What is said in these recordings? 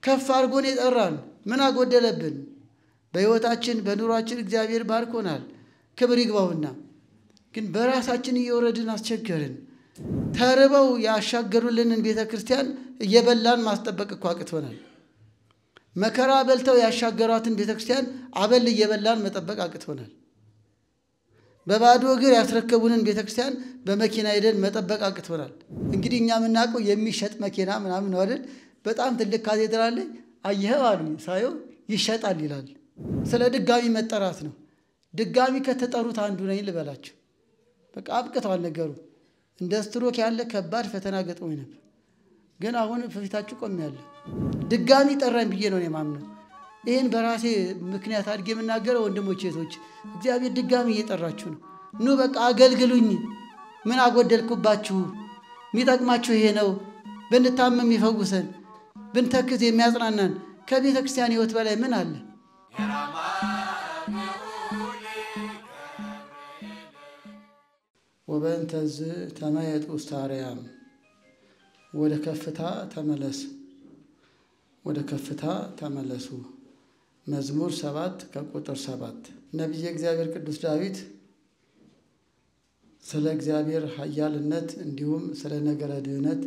ከፍ አድርጎን የጠራን ምን አጎደለብን? በሕይወታችን በኑሯችን እግዚአብሔር ባርኮናል። ክብር ይግባውና ግን በራሳችን እየወረድን አስቸገርን። ተርበው ያሻገሩልንን ቤተክርስቲያን እየበላን ማስጠበቅ እኮ አቅቶናል። መከራ በልተው ያሻገሯትን ቤተክርስቲያን አበል እየበላን መጠበቅ አቅቶናል። በባዶ እግር ያስረከቡንን ቤተክርስቲያን በመኪና ሄደን መጠበቅ አቅቶናል። እንግዲህ እኛ የምናውቀው የሚሸጥ መኪና ምናምን ነው አይደል? በጣም ትልቅ ካቴድራል ላይ አየኸው አሉኝ። ሳየው ይሸጣል ይላል። ስለ ድጋሚ መጠራት ነው። ድጋሚ ከተጠሩት አንዱ ነኝ ልበላችሁ። በቃ አብቅቷል ነገሩ። እንደ ስትሮክ ያለ ከባድ ፈተና ገጥሞኝ ነበር። ግን አሁን በፊታችሁ ቆሜያለሁ። ድጋሚ ጠራኝ ብዬ ነው የማምነው። ይሄን በራሴ ምክንያት አድርጌ የምናገረው ወንድሞቼ እህቶች፣ እግዚአብሔር ድጋሚ እየጠራችሁ ነው። ኑ በቃ አገልግሉኝ። ምን አጎደልኩባችሁ? የሚጠቅማችሁ ይሄ ነው። ብንታመም ይፈውሰን፣ ብንተክዝ የሚያጽናናን ከቤተ ክርስቲያን ሕይወት በላይ ምን አለ? ወበእንተዝ ተመየጡ ውስተ አርያም፣ ወደ ከፍታ ተመለስ፣ ወደ ከፍታ ተመለሱ። መዝሙር 7 ከቁጥር 7። ነቢየ እግዚአብሔር ቅዱስ ዳዊት ስለ እግዚአብሔር ኃያልነት እንዲሁም ስለ ነገረ ድህነት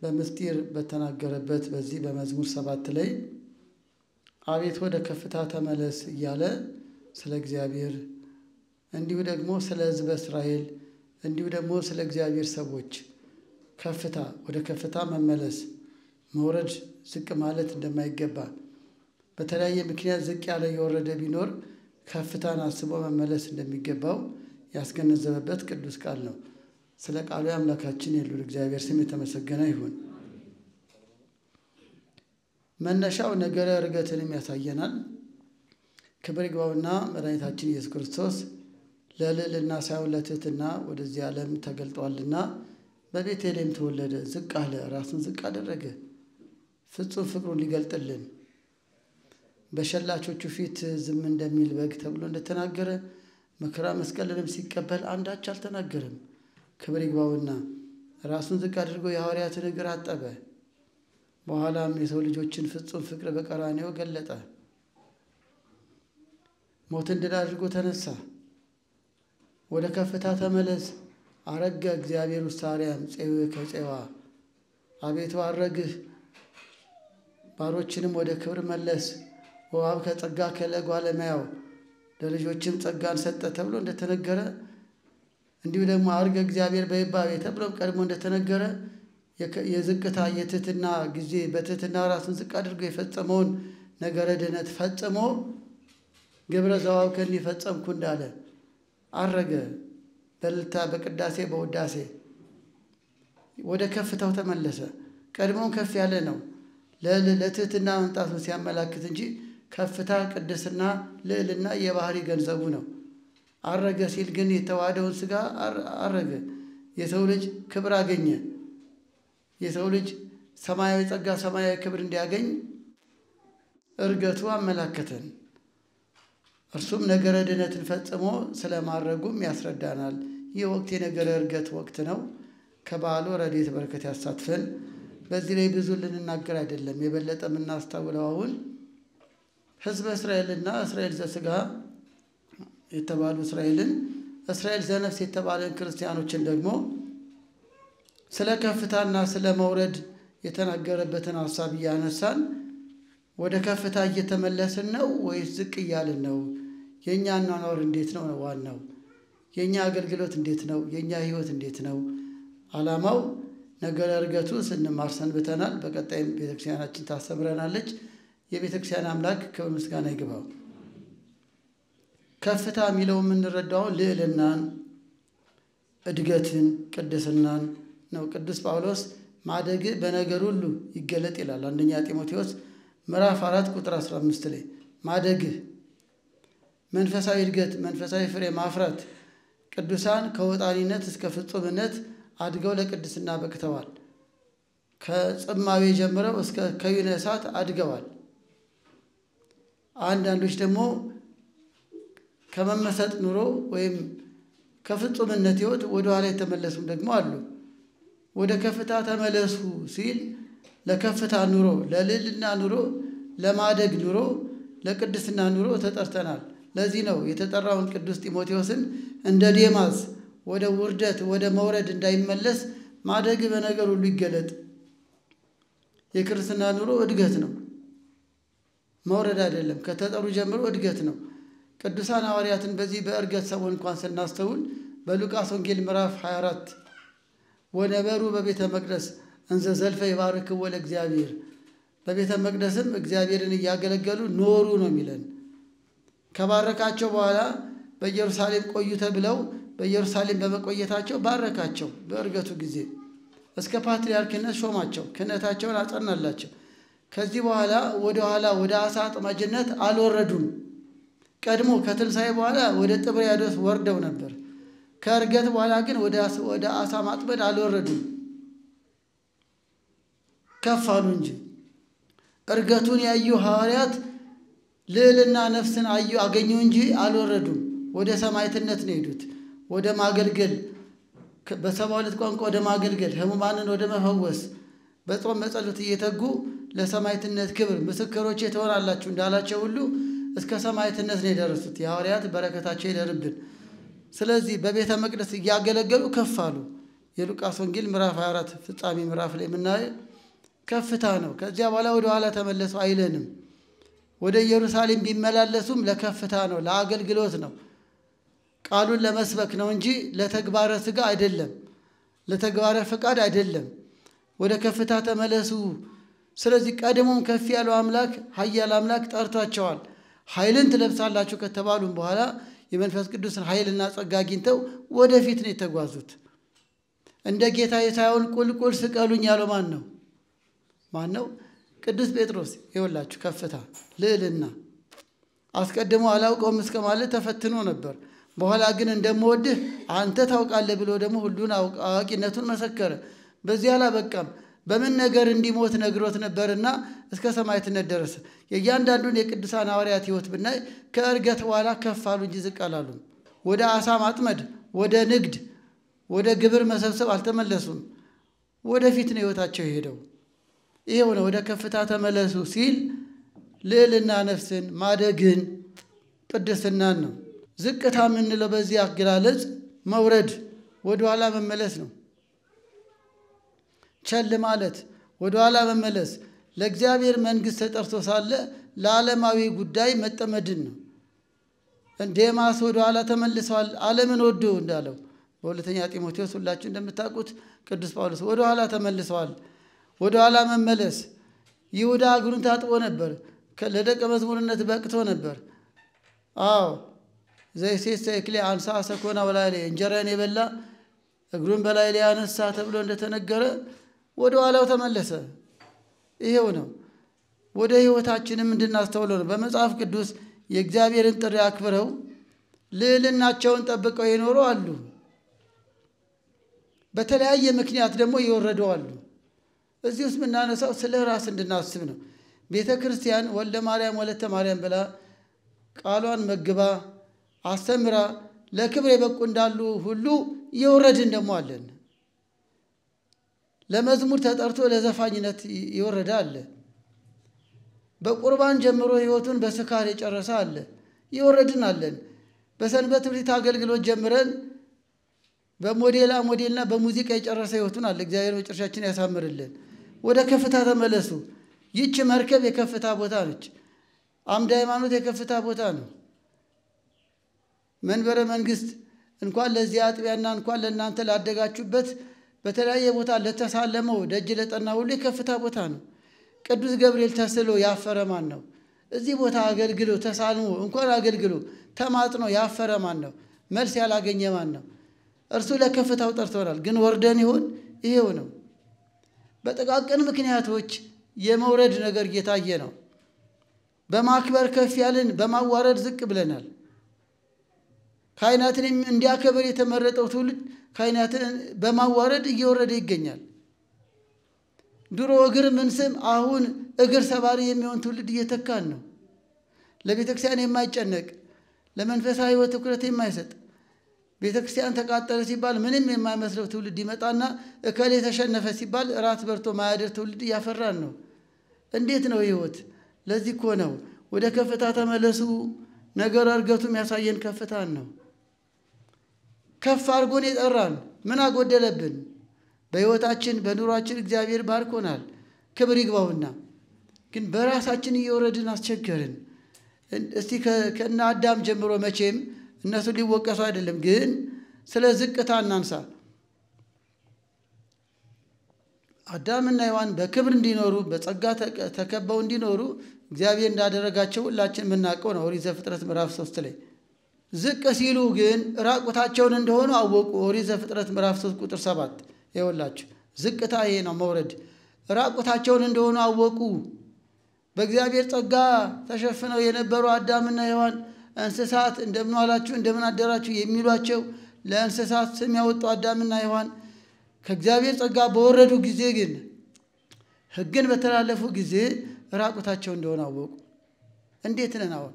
በምስጢር በተናገረበት በዚህ በመዝሙር 7 ላይ አቤት ወደ ከፍታ ተመለስ እያለ ስለ እግዚአብሔር እንዲሁ ደግሞ ስለ ሕዝበ እስራኤል እንዲሁ ደግሞ ስለ እግዚአብሔር ሰዎች ከፍታ ወደ ከፍታ መመለስ መውረድ ዝቅ ማለት እንደማይገባ በተለያየ ምክንያት ዝቅ ያለ የወረደ ቢኖር ከፍታን አስቦ መመለስ እንደሚገባው ያስገነዘበበት ቅዱስ ቃል ነው። ስለ ቃሉ አምላካችን የልዑል እግዚአብሔር ስም የተመሰገነ ይሁን። መነሻው ነገረ ዕርገትንም ያሳየናል። ክብር ይግባውና መድኃኒታችን ኢየሱስ ክርስቶስ ለልዕልና ሳይሆን ለትሕትና ወደዚህ ዓለም ተገልጧልና በቤተልሔም ተወለደ፣ ዝቅ አለ፣ ራሱን ዝቅ አደረገ፣ ፍጹም ፍቅሩን ሊገልጥልን በሸላቾቹ ፊት ዝም እንደሚል በግ ተብሎ እንደተናገረ መከራ መስቀልንም ሲቀበል አንዳች አልተናገረም። ክብር ይግባውና ራሱን ዝቅ አድርጎ የሐዋርያትን እግር አጠበ። በኋላም የሰው ልጆችን ፍጹም ፍቅር በቀራንዮ ገለጠ። ሞትን ድል አድርጎ ተነሳ። ወደ ከፍታ ተመለስ። አረገ እግዚአብሔር ውስተ አርያም ፄው ከፄዋ፣ አቤቱ አረግህ ባሮችንም ወደ ክብር መለስ። ወሀብ ከጸጋ ለእጓለ እመሕያው፣ ለልጆችም ጸጋን ሰጠ ተብሎ እንደተነገረ እንዲሁ ደግሞ አርገ እግዚአብሔር በይባቤ ተብሎ ቀድሞ እንደተነገረ የዝቅታ የትሕትና ጊዜ በትሕትና ራሱን ዝቅ አድርጎ የፈጸመውን ነገረ ድህነት ፈጽሞ ግብረ ዘዋብከኒ ፈጸምኩ እንዳለ አረገ። በእልልታ በቅዳሴ በውዳሴ ወደ ከፍታው ተመለሰ። ቀድሞም ከፍ ያለ ነው። ለትሕትና መምጣቱን ሲያመላክት እንጂ ከፍታ ቅድስና ልዕልና የባህሪ ገንዘቡ ነው። አረገ ሲል ግን የተዋሃደውን ሥጋ አረገ። የሰው ልጅ ክብር አገኘ። የሰው ልጅ ሰማያዊ ጸጋ ሰማያዊ ክብር እንዲያገኝ ዕርገቱ አመላከተን። እርሱም ነገረ ድህነትን ፈጽሞ ስለማድረጉም ያስረዳናል። ይህ ወቅት የነገረ ዕርገት ወቅት ነው። ከበዓሉ ረድኤት በረከት ያሳትፈን። በዚህ ላይ ብዙ ልንናገር አይደለም። የበለጠ የምናስተውለው አሁን ሕዝበ እስራኤልና እስራኤል ዘሥጋ የተባሉ እስራኤልን፣ እስራኤል ዘነፍስ የተባለን ክርስቲያኖችን ደግሞ ስለ ከፍታና ስለ መውረድ የተናገረበትን ሐሳብ እያነሳን ወደ ከፍታ እየተመለስን ነው ወይስ ዝቅ እያልን ነው? የእኛ አኗኗር እንዴት ነው? ዋናው የእኛ አገልግሎት እንዴት ነው? የእኛ ሕይወት እንዴት ነው? ዓላማው ነገረ ዕርገቱ ስንማር ሰንብተናል። በቀጣይም ቤተክርስቲያናችን ታስተምረናለች። የቤተክርስቲያን አምላክ ክብር ምስጋና ይግባው። ከፍታ የሚለው የምንረዳውን ልዕልናን፣ እድገትን፣ ቅድስናን ነው። ቅዱስ ጳውሎስ ማደግ በነገር ሁሉ ይገለጥ ይላል። አንደኛ ጢሞቴዎስ ምዕራፍ 4 ቁጥር 15 ላይ ማደግህ መንፈሳዊ እድገት፣ መንፈሳዊ ፍሬ ማፍራት። ቅዱሳን ከወጣኒነት እስከ ፍጹምነት አድገው ለቅድስና በቅተዋል። ከጽማዌ ጀምረው እስከ ከዊነ እሳት አድገዋል። አንዳንዶች ደግሞ ከመመሰጥ ኑሮ ወይም ከፍጹምነት ሕይወት ወደ ኋላ የተመለሱም ደግሞ አሉ። ወደ ከፍታ ተመለሱ ሲል ለከፍታ ኑሮ፣ ለልዕልና ኑሮ፣ ለማደግ ኑሮ፣ ለቅድስና ኑሮ ተጠርተናል። ለዚህ ነው የተጠራውን ቅዱስ ጢሞቴዎስን እንደ ዴማስ ወደ ውርደት ወደ መውረድ እንዳይመለስ ማደግ በነገር ሁሉ ይገለጥ። የክርስትና ኑሮ እድገት ነው፣ መውረድ አይደለም። ከተጠሩ ጀምሮ እድገት ነው። ቅዱሳን ሐዋርያትን በዚህ በእርገት ሰሞን እንኳን ስናስተውል በሉቃስ ወንጌል ምዕራፍ 24 ወነበሩ በቤተ መቅደስ እንዘ ዘልፈ ይባርክዎ ለእግዚአብሔር፣ በቤተ መቅደስም እግዚአብሔርን እያገለገሉ ኖሩ ነው የሚለን። ከባረካቸው በኋላ በኢየሩሳሌም ቆዩ ተብለው በኢየሩሳሌም በመቆየታቸው ባረካቸው። በእርገቱ ጊዜ እስከ ፓትርያርክነት ሾማቸው፣ ክህነታቸውን አጸናላቸው። ከዚህ በኋላ ወደ አሳ አጥማጅነት አልወረዱም። ቀድሞ ከትንሣኤ በኋላ ወደ ጥብርያዶስ ወርደው ነበር። ከእርገት በኋላ ግን ወደ አሳ ማጥመድ አልወረዱም፣ ከፍ አሉ እንጂ። እርገቱን ያዩ ሐዋርያት ልዕልና ነፍስን አገኙ እንጂ አልወረዱም። ወደ ሰማዕትነት ነው የሄዱት፣ ወደ ማገልገል፣ በ72 ቋንቋ ወደ ማገልገል፣ ሕሙማንን ወደ መፈወስ፣ በጾም በጸሎት እየተጉ ለሰማዕትነት ክብር ምስክሮቼ ትሆናላችሁ እንዳላቸው ሁሉ እስከ ሰማዕትነት ነው የደረሱት። የሐዋርያት በረከታቸው ይደርብን። ስለዚህ በቤተ መቅደስ እያገለገሉ ከፍ አሉ። የሉቃስ ወንጌል ምዕራፍ 24 ፍጻሜ ምዕራፍ ላይ የምናየው ከፍታ ነው። ከዚያ በኋላ ወደ ኋላ ተመለሱ አይለንም። ወደ ኢየሩሳሌም ቢመላለሱም ለከፍታ ነው፣ ለአገልግሎት ነው፣ ቃሉን ለመስበክ ነው እንጂ ለተግባረ ሥጋ አይደለም፣ ለተግባረ ፈቃድ አይደለም። ወደ ከፍታ ተመለሱ። ስለዚህ ቀድሞም ከፍ ያለው አምላክ ኃያል አምላክ ጠርቷቸዋል። ኃይልን ትለብሳላችሁ ከተባሉም በኋላ የመንፈስ ቅዱስን ኃይልና ጸጋ አግኝተው ወደፊት ነው የተጓዙት። እንደ ጌታ ሳይሆን ቁልቁል ስቀሉኝ ያለው ማን ነው? ማን ነው? ቅዱስ ጴጥሮስ። ይኸውላችሁ ከፍታ ልዕልና። አስቀድሞ አላውቀውም እስከ ማለት ተፈትኖ ነበር። በኋላ ግን እንደምወድህ አንተ ታውቃለህ ብሎ ደግሞ ሁሉን አዋቂነቱን መሰከረ። በዚህ አላበቃም፣ በምን ነገር እንዲሞት ነግሮት ነበርና እስከ ሰማዕትነት ደረሰ። የእያንዳንዱን የቅዱሳን ሐዋርያት ሕይወት ብናይ ከእርገት በኋላ ከፍ አሉ እንጂ ዝቅ አላሉም። ወደ አሳ ማጥመድ፣ ወደ ንግድ፣ ወደ ግብር መሰብሰብ አልተመለሱም። ወደፊት ነው ሕይወታቸው የሄደው። ይሄው ነው ወደ ከፍታ ተመለሱ ሲል ልዕልና ነፍስን ማደግን ቅድስናን ነው። ዝቅታ የምንለው በዚህ አገላለጽ መውረድ፣ ወደ ኋላ መመለስ ነው። ቸል ማለት፣ ወደ ኋላ መመለስ፣ ለእግዚአብሔር መንግሥት ተጠርቶ ሳለ ለዓለማዊ ጉዳይ መጠመድን ነው። ዴማስ ወደ ኋላ ተመልሰዋል፣ ዓለምን ወዶ እንዳለው በሁለተኛ ጢሞቴዎስ ሁላችሁ እንደምታውቁት ቅዱስ ጳውሎስ ወደ ኋላ ተመልሰዋል። ወደ ኋላ መመለስ። ይሁዳ እግሩን ታጥቦ ነበር፣ ለደቀ መዝሙርነት በቅቶ ነበር። አዎ ዘይሴሰ እክሌ አንሳ ሰኮና በላይ ላይ እንጀራን የበላ እግሩን በላይ ላይ ያነሳ ተብሎ እንደተነገረ ወደ ኋላው ተመለሰ። ይሄው ነው ወደ ሕይወታችንም እንድናስተውለው ነው። በመጽሐፍ ቅዱስ የእግዚአብሔርን ጥሪ አክብረው ልዕልናቸውን ጠብቀው የኖሩ አሉ። በተለያየ ምክንያት ደግሞ ይወረዱ አሉ። እዚህ ውስጥ የምናነሳው ስለ ራስ እንድናስብ ነው። ቤተ ክርስቲያን ወልደ ማርያም ወለተ ማርያም ብላ ቃሏን መግባ አስተምራ ለክብር የበቁ እንዳሉ ሁሉ የወረድን ደግሞ አለን። ለመዝሙር ተጠርቶ ለዘፋኝነት የወረደ አለ። በቁርባን ጀምሮ ሕይወቱን በስካር የጨረሰ አለ። የወረድን አለን። በሰንበት ትምህርት አገልግሎት ጀምረን በሞዴልና በሙዚቃ የጨረሰ ሕይወቱን አለ። እግዚአብሔር መጨረሻችን ያሳምርልን። ወደ ከፍታ ተመለሱ። ይህች መርከብ የከፍታ ቦታ ነች። አምደ ሃይማኖት የከፍታ ቦታ ነው። መንበረ መንግሥት እንኳን ለዚህ አጥቢያና እንኳን ለእናንተ ላደጋችሁበት በተለያየ ቦታ ለተሳለመው ደጅ ለጠና ሁሉ የከፍታ ቦታ ነው። ቅዱስ ገብርኤል ተስሎ ያፈረ ማን ነው? እዚህ ቦታ አገልግሎ ተሳልሞ እንኳን አገልግሎ ተማጥኖ ያፈረ ማን ነው? መልስ ያላገኘ ማን ነው? እርሱ ለከፍታው ጠርቶናል። ግን ወርደን ይሆን? ይሄው ነው። በጥቃቅን ምክንያቶች የመውረድ ነገር እየታየ ነው። በማክበር ከፍ ያልን፣ በማዋረድ ዝቅ ብለናል። ካህናትን እንዲያከብር የተመረጠው ትውልድ ካህናትን በማዋረድ እየወረደ ይገኛል። ድሮ እግር ምንስም አሁን እግር ሰባሪ የሚሆን ትውልድ እየተካን ነው። ለቤተ ክርስቲያን የማይጨነቅ ለመንፈሳዊ ሕይወት ትኩረት የማይሰጥ ቤተክርስቲያን ተቃጠለ ሲባል ምንም የማይመስለው ትውልድ ይመጣና እከሌ ተሸነፈ ሲባል ራት በርቶ ማያደር ትውልድ ያፈራን ነው። እንዴት ነው ህይወት? ለዚህ እኮ ነው ወደ ከፍታ ተመለሱ። ነገር እርገቱም ያሳየን ከፍታን ነው። ከፍ አድርጎን የጠራን ምን አጎደለብን? በህይወታችን በኑሯችን እግዚአብሔር ባርኮናል። ክብር ይግባውና ግን በራሳችን እየወረድን አስቸገርን። እስቲ ከእነ አዳም ጀምሮ መቼም እነሱ ሊወቀሱ አይደለም፣ ግን ስለ ዝቅታ እናንሳ። አዳምና ሔዋን በክብር እንዲኖሩ በጸጋ ተከበው እንዲኖሩ እግዚአብሔር እንዳደረጋቸው ሁላችን የምናውቀው ነው። ኦሪት ዘፍጥረት ምዕራፍ 3 ላይ ዝቅ ሲሉ ግን ራቁታቸውን እንደሆኑ አወቁ። ኦሪት ዘፍጥረት ምዕራፍ 3 ቁጥር 7 ይኸውላችሁ፣ ዝቅታ ይሄ ነው መውረድ። ራቁታቸውን እንደሆኑ አወቁ። በእግዚአብሔር ጸጋ ተሸፍነው የነበሩ አዳምና ሔዋን እንስሳት እንደምን ዋላችሁ እንደምን አደራችሁ የሚሏቸው ለእንስሳት ስም ያወጡ አዳምና ሔዋን ከእግዚአብሔር ጸጋ በወረዱ ጊዜ ግን ሕግን በተላለፉ ጊዜ ራቁታቸው እንደሆነ አወቁ። እንዴት ነን አሁን?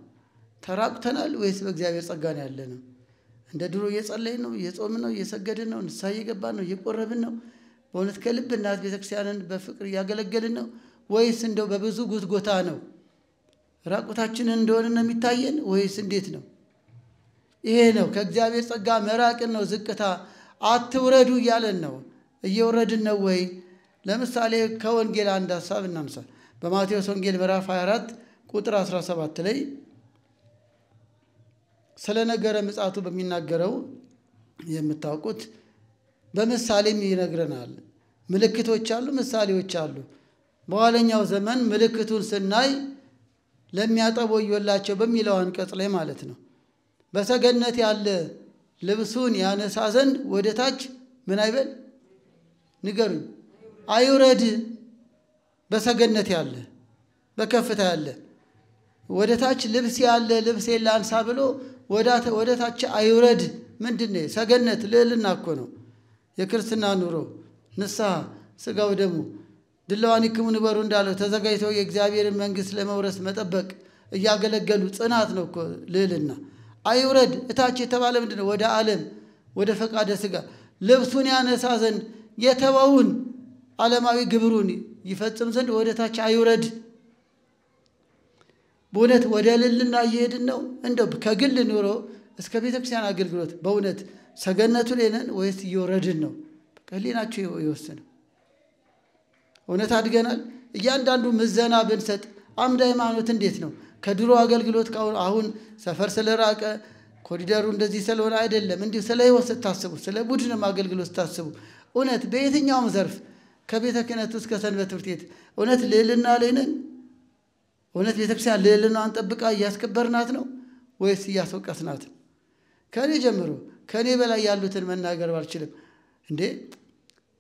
ተራቁተናል ወይስ በእግዚአብሔር ጸጋ ነው ያለነው? እንደ ድሮ እየጸለይን ነው፣ እየጾምን ነው፣ እየሰገድን ነው፣ ንስሐ እየገባን ነው፣ እየቆረብን ነው? በእውነት ከልብ እናት ቤተክርስቲያንን በፍቅር እያገለገልን ነው ወይስ እንደው በብዙ ጉትጎታ ነው? ራቁታችንን እንደሆነ ነው የሚታየን ወይስ እንዴት ነው? ይሄ ነው ከእግዚአብሔር ጸጋ መራቅን ነው። ዝቅታ አትውረዱ እያለን ነው። እየወረድን ነው ወይ? ለምሳሌ ከወንጌል አንድ ሐሳብ እናንሳ። በማቴዎስ ወንጌል ምዕራፍ 24 ቁጥር 17 ላይ ስለ ነገረ ምጽአቱ በሚናገረው የምታውቁት በምሳሌም ይነግረናል። ምልክቶች አሉ፣ ምሳሌዎች አሉ። በኋለኛው ዘመን ምልክቱን ስናይ ለሚያጠቡ ወዮላቸው በሚለው አንቀጽ ላይ ማለት ነው። በሰገነት ያለ ልብሱን ያነሳ ዘንድ ወደ ታች ምን አይበል? ንገሩኝ። አይውረድ። በሰገነት ያለ በከፍታ ያለ ወደ ታች ልብስ ያለ ልብሴን ላንሳ ብሎ ወደ ታች አይውረድ። ምንድነው? ሰገነት ልዕልና እኮ ነው። የክርስትና ኑሮ ንስሐ ሥጋው ደሙ ድለዋኒክሙ ንበሩ እንዳለው ተዘጋጅተው የእግዚአብሔርን መንግሥት ለመውረስ መጠበቅ እያገለገሉ ጽናት ነው እኮ ልዕልና። አይውረድ እታች የተባለ ምንድነው? ወደ ዓለም ወደ ፈቃደ ሥጋ ልብሱን ያነሳ ዘንድ የተወውን ዓለማዊ ግብሩን ይፈጽም ዘንድ ወደ ታች አይውረድ። በእውነት ወደ ልዕልና እየሄድን ነው። እንደው ከግል ኑሮ እስከ ቤተክርስቲያን አገልግሎት በእውነት ሰገነቱ ላይ ነን ወይስ እየወረድን ነው? ሕሊናችሁ ይወስነው። እውነት አድገናል? እያንዳንዱ ምዘና ብንሰጥ አምደ ሃይማኖት እንዴት ነው? ከድሮ አገልግሎት አሁን ሰፈር ስለራቀ ኮሪደሩ እንደዚህ ስለሆነ አይደለም። እንዲሁ ስለ ሕይወት ስታስቡ፣ ስለ ቡድንም አገልግሎት ስታስቡ እውነት በየትኛውም ዘርፍ ከቤተ ክህነቱ እስከ ሰንበት ትምህርት ቤት እውነት ልዕልና ላይ ነን? እውነት ቤተክርስቲያን ልዕልናዋን ጠብቃ እያስከበርናት ነው ወይስ እያስወቀስናት? ከኔ ጀምሮ ከኔ በላይ ያሉትን መናገር ባልችልም እንዴ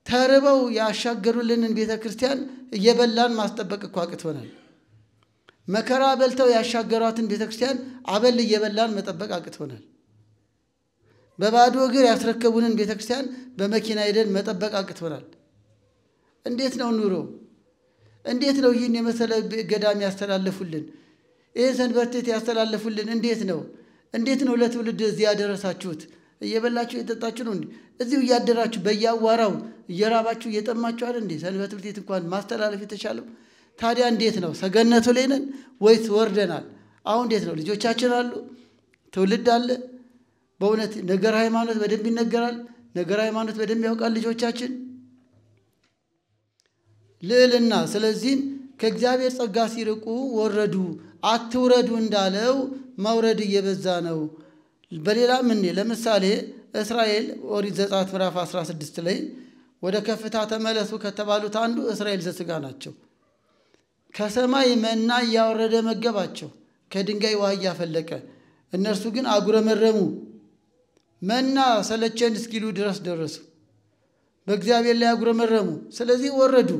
ተርበው ያሻገሩልንን ቤተ ክርስቲያን እየበላን ማስጠበቅ እኮ አቅቶናል። መከራ በልተው ያሻገሯትን ቤተ ክርስቲያን አበል እየበላን መጠበቅ አቅቶናል። በባዶ እግር ያስረከቡንን ቤተ ክርስቲያን በመኪና ሄደን መጠበቅ አቅቶናል። እንዴት ነው ኑሮ? እንዴት ነው ይህን የመሰለ ገዳም ያስተላለፉልን? ይህን ሰንበት ቤት ያስተላለፉልን? እንዴት ነው ለትውልድ እዚህ ያደረሳችሁት? እየበላችሁ እየጠጣችሁ ነው እንዴ? እዚሁ እያደራችሁ በያዋራው እየራባችሁ እየጠማችሁ አይደል እንዴ? ሰንበት ትምህርት ቤት እንኳን ማስተላለፍ የተቻለው። ታዲያ እንዴት ነው? ሰገነቱ ላይ ነን ወይስ ወርደናል? አሁን እንዴት ነው? ልጆቻችን አሉ፣ ትውልድ አለ። በእውነት ነገር ሃይማኖት በደንብ ይነገራል። ነገር ሃይማኖት በደንብ ያውቃል ልጆቻችን ልዕልና። ስለዚህ ከእግዚአብሔር ጸጋ ሲርቁ ወረዱ። አትውረዱ እንዳለው መውረድ እየበዛ ነው። በሌላ ምን ለምሳሌ እስራኤል ኦሪት ዘጸአት ምዕራፍ 16 ላይ ወደ ከፍታ ተመለሱ ከተባሉት አንዱ እስራኤል ዘሥጋ ናቸው። ከሰማይ መና እያወረደ መገባቸው፣ ከድንጋይ ውሃ እያፈለቀ። እነርሱ ግን አጉረመረሙ። መና ሰለቸን እስኪሉ ድረስ ደረሱ። በእግዚአብሔር ላይ አጉረመረሙ። ስለዚህ ወረዱ።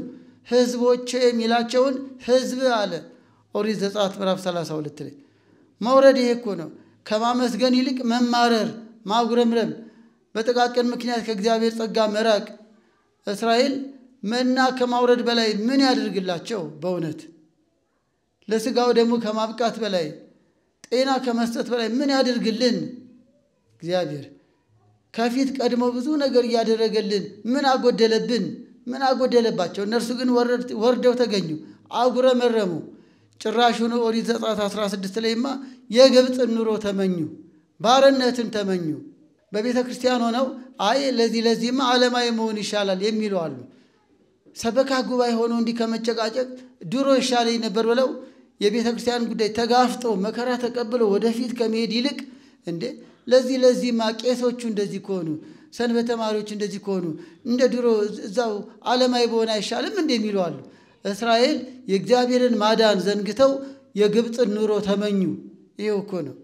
ሕዝቦቼ የሚላቸውን ሕዝብ አለ ኦሪት ዘጸአት ምዕራፍ 32 ላይ። መውረድ ይሄ እኮ ነው። ከማመስገን ይልቅ መማረር፣ ማጉረምረም፣ በጥቃቅን ምክንያት ከእግዚአብሔር ጸጋ መራቅ። እስራኤል መና ከማውረድ በላይ ምን ያደርግላቸው? በእውነት ለሥጋው ደግሞ ከማብቃት በላይ ጤና ከመስጠት በላይ ምን ያደርግልን እግዚአብሔር? ከፊት ቀድሞ ብዙ ነገር ያደረገልን ምን አጎደለብን? ምን አጎደለባቸው? እነርሱ ግን ወርደው ተገኙ፣ አጉረመረሙ። ጭራሹን ኦሪት ዘጸአት 16 ላይማ የግብፅን ኑሮ ተመኙ፣ ባርነትን ተመኙ። በቤተ ክርስቲያን ሆነው አይ ለዚህማ ዓለማዊ መሆን ይሻላል የሚሉ አሉ። ሰበካ ጉባኤ ሆኖ እንዲህ ከመጨቃጨቅ ድሮ ይሻለኝ ነበር ብለው የቤተ ክርስቲያን ጉዳይ ተጋፍጠው መከራ ተቀብለው ወደፊት ከመሄድ ይልቅ እንዴ ለዚህማ ቄሶቹ እንደዚህ ከሆኑ ሰንበት ተማሪዎች እንደዚህ ከሆኑ እንደ ድሮ እዛው ዓለማዊ በሆነ አይሻልም እንደሚሉ አሉ። እስራኤል የእግዚአብሔርን ማዳን ዘንግተው የግብፅን ኑሮ ተመኙ። ይሄው እኮ ነው።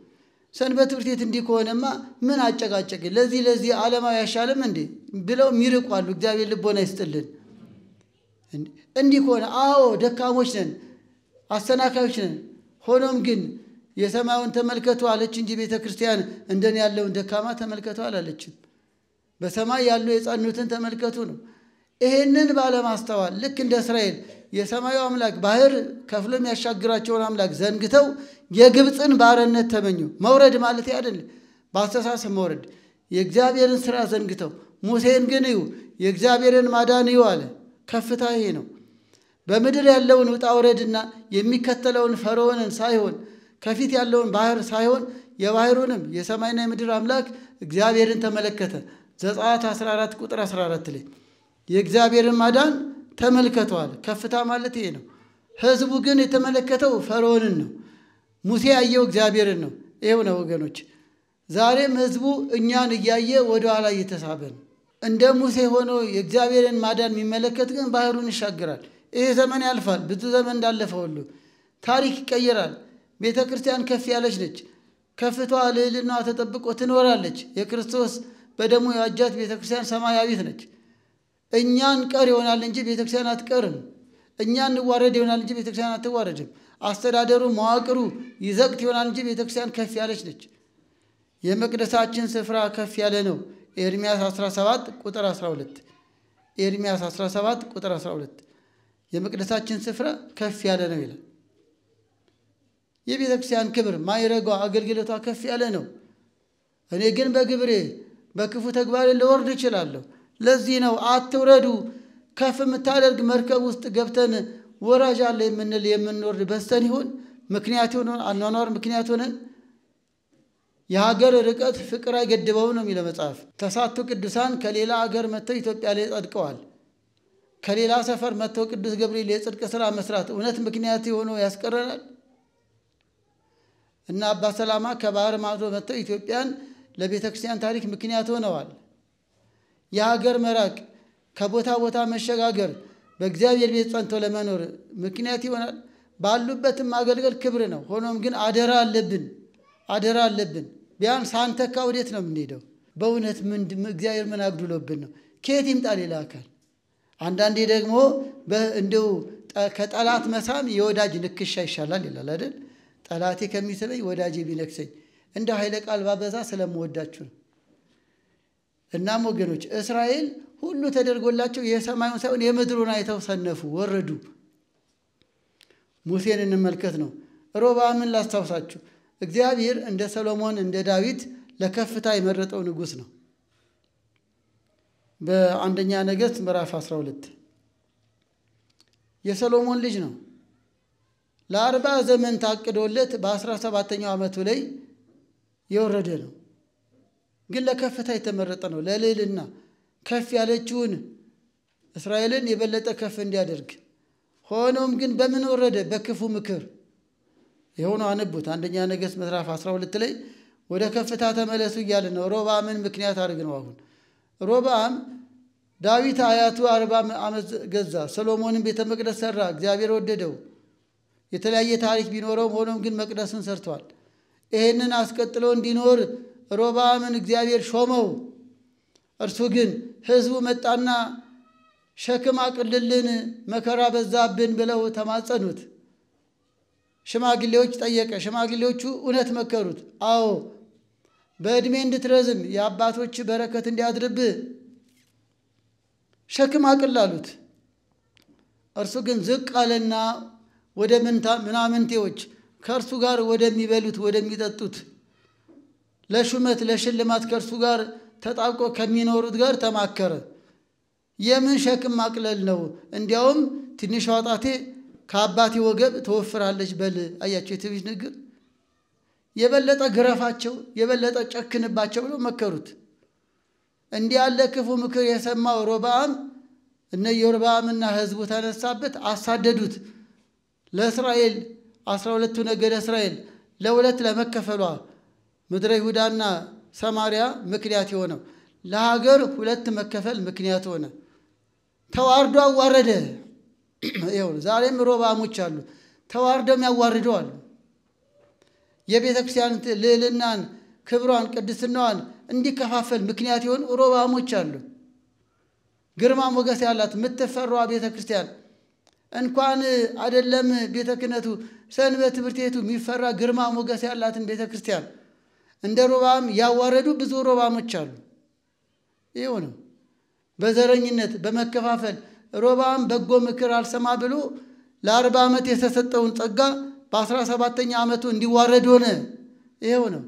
ሰንበት ትምህርት ቤት እንዲህ ከሆነማ ምን አጨቃጨቅ፣ ለዚህ ዓለማዊ አይሻልም እንዴ ብለው የሚርቁ አሉ። እግዚአብሔር ልቦና ይስጥልን። እንዲህ ከሆነ አዎ ደካሞች ነን፣ አሰናካዮች ነን። ሆኖም ግን የሰማዩን ተመልከቱ አለች እንጂ ቤተ ክርስቲያን እንደኔ ያለውን ደካማ ተመልከቱ አላለችም። በሰማይ ያሉ የጸኑትን ተመልከቱ ነው። ይሄንን ባለማስተዋል ልክ እንደ እስራኤል የሰማዩ አምላክ ባህር ከፍሎ የሚያሻግራቸውን አምላክ ዘንግተው የግብፅን ባርነት ተመኙ። መውረድ ማለት አይደለም፣ በአስተሳሰብ መውረድ። የእግዚአብሔርን ስራ ዘንግተው ሙሴን ግን እዩ የእግዚአብሔርን ማዳን እዩ አለ። ከፍታ ይሄ ነው። በምድር ያለውን ውጣ ውረድና የሚከተለውን ፈርዖንን ሳይሆን ከፊት ያለውን ባህር ሳይሆን የባህሩንም የሰማይና የምድር አምላክ እግዚአብሔርን ተመለከተ። ዘጸአት 14 ቁጥር 14 ላይ የእግዚአብሔርን ማዳን ተመልከቷል። ከፍታ ማለት ይሄ ነው። ህዝቡ ግን የተመለከተው ፈርዖንን ነው። ሙሴ ያየው እግዚአብሔርን ነው። ይሄው ነው ወገኖች። ዛሬም ህዝቡ እኛን እያየ ወደ ኋላ እየተሳበ ነው። እንደ ሙሴ ሆኖ የእግዚአብሔርን ማዳን የሚመለከት ግን ባህሩን ይሻገራል። ይሄ ዘመን ያልፋል። ብዙ ዘመን እንዳለፈ ሁሉ ታሪክ ይቀየራል። ቤተ ክርስቲያን ከፍ ያለች ነች። ከፍቷ ልዕልናዋ ተጠብቆ ትኖራለች። የክርስቶስ በደሙ የዋጃት ቤተ ክርስቲያን ሰማያዊት ነች። እኛን ቀር ይሆናል እንጂ ቤተ ክርስቲያን አትቀርም። እኛን እንዋረድ ይሆናል እንጂ ቤተ ክርስቲያን አትዋረድም። አስተዳደሩ መዋቅሩ ይዘቅት ይሆናል እንጂ ቤተ ክርስቲያን ከፍ ያለች ነች። የመቅደሳችን ስፍራ ከፍ ያለ ነው። ኤርምያስ 17 ቁጥር 12 ኤርምያስ 17 ቁጥር 12 የመቅደሳችን ስፍራ ከፍ ያለ ነው ይላል። የቤተ ክርስቲያን ክብር ማይረጓ አገልግሎቷ ከፍ ያለ ነው። እኔ ግን በግብሬ በክፉ ተግባሬ ልወርድ እችላለሁ። ለዚህ ነው አትውረዱ፣ ከፍ የምታደርግ መርከብ ውስጥ ገብተን ወራጅ አለ የምንወርድ በስተን ይሁን ምክንያት ሆነን አኗኗር ምክንያት ሆነን የሀገር ርቀት ፍቅር አይገድበው ነው የሚለው መጽሐፍ። ተሳቱ ቅዱሳን ከሌላ ሀገር መጥተው ኢትዮጵያ ላይ ጸድቀዋል። ከሌላ ሰፈር መጥተው ቅዱስ ገብርኤል የጽድቅ ስራ መስራት እውነት ምክንያት ሆኖ ያስቀረናል? እና አባ ሰላማ ከባህር ማዶ መጥተው ኢትዮጵያን ለቤተ ክርስቲያን ታሪክ ምክንያት ሆነዋል። የሀገር መራቅ ከቦታ ቦታ መሸጋገር በእግዚአብሔር ቤት ጸንቶ ለመኖር ምክንያት ይሆናል። ባሉበትም ማገልገል ክብር ነው። ሆኖም ግን አደራ አለብን። ቢያንስ ሳንተካ ወዴት ነው የምንሄደው? በእውነት እግዚአብሔር ምን አግድሎብን ነው? ከየት ይምጣ ሌላ አካል? አንዳንዴ ደግሞ እንደው ከጠላት መሳም የወዳጅ ንክሻ ይሻላል ይላል አይደል? ጠላቴ ከሚስበኝ ወዳጄ ቢነክሰኝ። እንደ ኃይለ ቃል ባበዛ ስለምወዳችሁ ነው። እናም ወገኖች እስራኤል ሁሉ ተደርጎላቸው የሰማዩን ሳይሆን የምድሩን አይተው ሰነፉ፣ ወረዱ። ሙሴን እንመልከት ነው። ሮብዓምን ላስታውሳችሁ። እግዚአብሔር እንደ ሰሎሞን እንደ ዳዊት ለከፍታ የመረጠው ንጉሥ ነው። በአንደኛ ነገሥት ምዕራፍ 12 የሰሎሞን ልጅ ነው። ለ40 ዘመን ታቅዶለት በ17ኛው ዓመቱ ላይ የወረደ ነው። ግን ለከፍታ የተመረጠ ነው። ለልዕልና ከፍ ያለችውን እስራኤልን የበለጠ ከፍ እንዲያደርግ። ሆኖም ግን በምን ወረደ? በክፉ ምክር። የሆነ አንቡት አንደኛ ነገሥት ምዕራፍ 12 ላይ ወደ ከፍታ ተመለሱ እያለ ነው። ሮብዓምን ምክንያት አድርግ ነው። አሁን ሮብዓም ዳዊት አያቱ 40 ዓመት ገዛ። ሰሎሞንን ቤተ መቅደስ ሰራ። እግዚአብሔር ወደደው። የተለያየ ታሪክ ቢኖረውም ሆኖም ግን መቅደስን ሰርቷል። ይሄንን አስቀጥሎ እንዲኖር ሮብዓምን እግዚአብሔር ሾመው። እርሱ ግን ህዝቡ መጣና ሸክም አቅልልን፣ መከራ በዛብን ብለው ተማጸኑት። ሽማግሌዎች ጠየቀ። ሽማግሌዎቹ እውነት መከሩት። አዎ በእድሜ እንድትረዝም የአባቶች በረከት እንዲያድርብህ ሸክም አቅላሉት። እርሱ ግን ዝቅ አለና ወደ ምናምንቴዎች ከእርሱ ጋር ወደሚበሉት ወደሚጠጡት ለሹመት ለሽልማት ከእርሱ ጋር ተጣብቆ ከሚኖሩት ጋር ተማከረ። የምን ሸክም ማቅለል ነው? እንዲያውም ትንሿ ጣቴ ከአባቴ ወገብ ተወፍራለች በል። አያቸው የትዕቢት ንግግር። የበለጠ ግረፋቸው፣ የበለጠ ጨክንባቸው ብለው መከሩት። እንዲህ ያለ ክፉ ምክር የሰማው ሮብዓም እነ ኢዮርብዓምና ሕዝቡ ተነሳበት፣ አሳደዱት። ለእስራኤል 12ቱ ነገደ እስራኤል ለሁለት ለመከፈሏ ምድረ ይሁዳና ሰማርያ ምክንያት የሆነው ለሀገር ሁለት መከፈል ምክንያት ሆነ። ተዋርዶ አዋረደ። ይኸው ዛሬም ሮብዓሞች አሉ፣ ተዋርደም ያዋርደዋል። የቤተ ክርስቲያን ልዕልናን፣ ክብሯን፣ ቅድስናዋን እንዲከፋፈል ምክንያት የሆኑ ሮብዓሞች አሉ። ግርማ ሞገስ ያላት የምትፈራዋ ቤተ ክርስቲያን እንኳን አይደለም ቤተ ክህነቱ ሰንበት ትምህርት ቤቱ የሚፈራ ግርማ ሞገስ ያላትን ቤተ ክርስቲያን እንደ ሮብዓም ያዋረዱ ብዙ ሮብዓሞች አሉ። ይኸው ነው። በዘረኝነት በመከፋፈል ሮብዓም በጎ ምክር አልሰማ ብሎ ለ40 ዓመት የተሰጠውን ጸጋ በ17ኛ ዓመቱ እንዲዋረድ ሆነ። ይኸው ነው።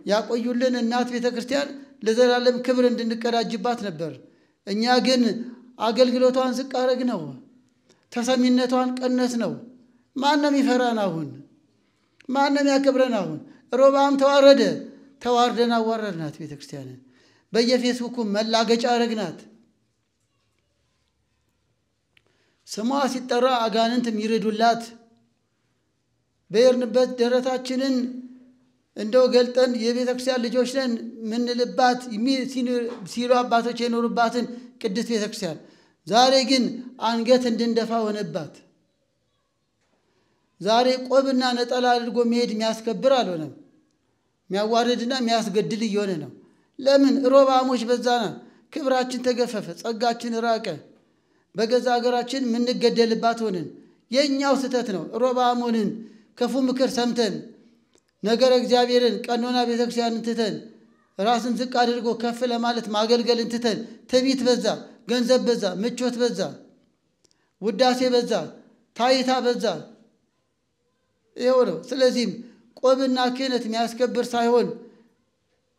ያቆዩልን እናት ቤተ ክርስቲያን ለዘላለም ክብር እንድንቀዳጅባት ነበር። እኛ ግን አገልግሎቷን ዝቅ አረግ ነው፣ ተሰሚነቷን ቀነስ ነው። ማንም ይፈራን አሁን? ማንም ያከብረን አሁን? ሮብዓም ተዋረደ። ተዋርደን አዋረድናት ቤተ ክርስቲያንን። በየፌስቡኩ መላገጫ አረግናት። ስሟ ሲጠራ አጋንንት የሚርዱላት፣ በየርንበት ደረታችንን እንደው ገልጠን የቤተ ክርስቲያን ልጆች ነን ምንልባት ሲሉ አባቶች የኖሩባትን ቅድስት ቤተ ክርስቲያን ዛሬ ግን አንገት እንድንደፋ ሆነባት። ዛሬ ቆብና ነጠላ አድርጎ መሄድ የሚያስከብር አልሆነም፣ የሚያዋርድና የሚያስገድል እየሆነ ነው። ለምን? ሮብዓሞች በዛና ክብራችን ተገፈፈ፣ ጸጋችን ራቀ፣ በገዛ ሀገራችን የምንገደልባት ሆንን። የእኛው ስህተት ነው። ሮብዓም ሆንን። ክፉ ምክር ሰምተን ነገረ እግዚአብሔርን ቀኖና ቤተክርስቲያንን ትተን ራስን ዝቅ አድርጎ ከፍ ለማለት ማገልገልን ትተን ትዕቢት በዛ፣ ገንዘብ በዛ፣ ምቾት በዛ፣ ውዳሴ በዛ፣ ታይታ በዛ። ይኸው ነው። ስለዚህም ቆብና ክህነት የሚያስከብር ሳይሆን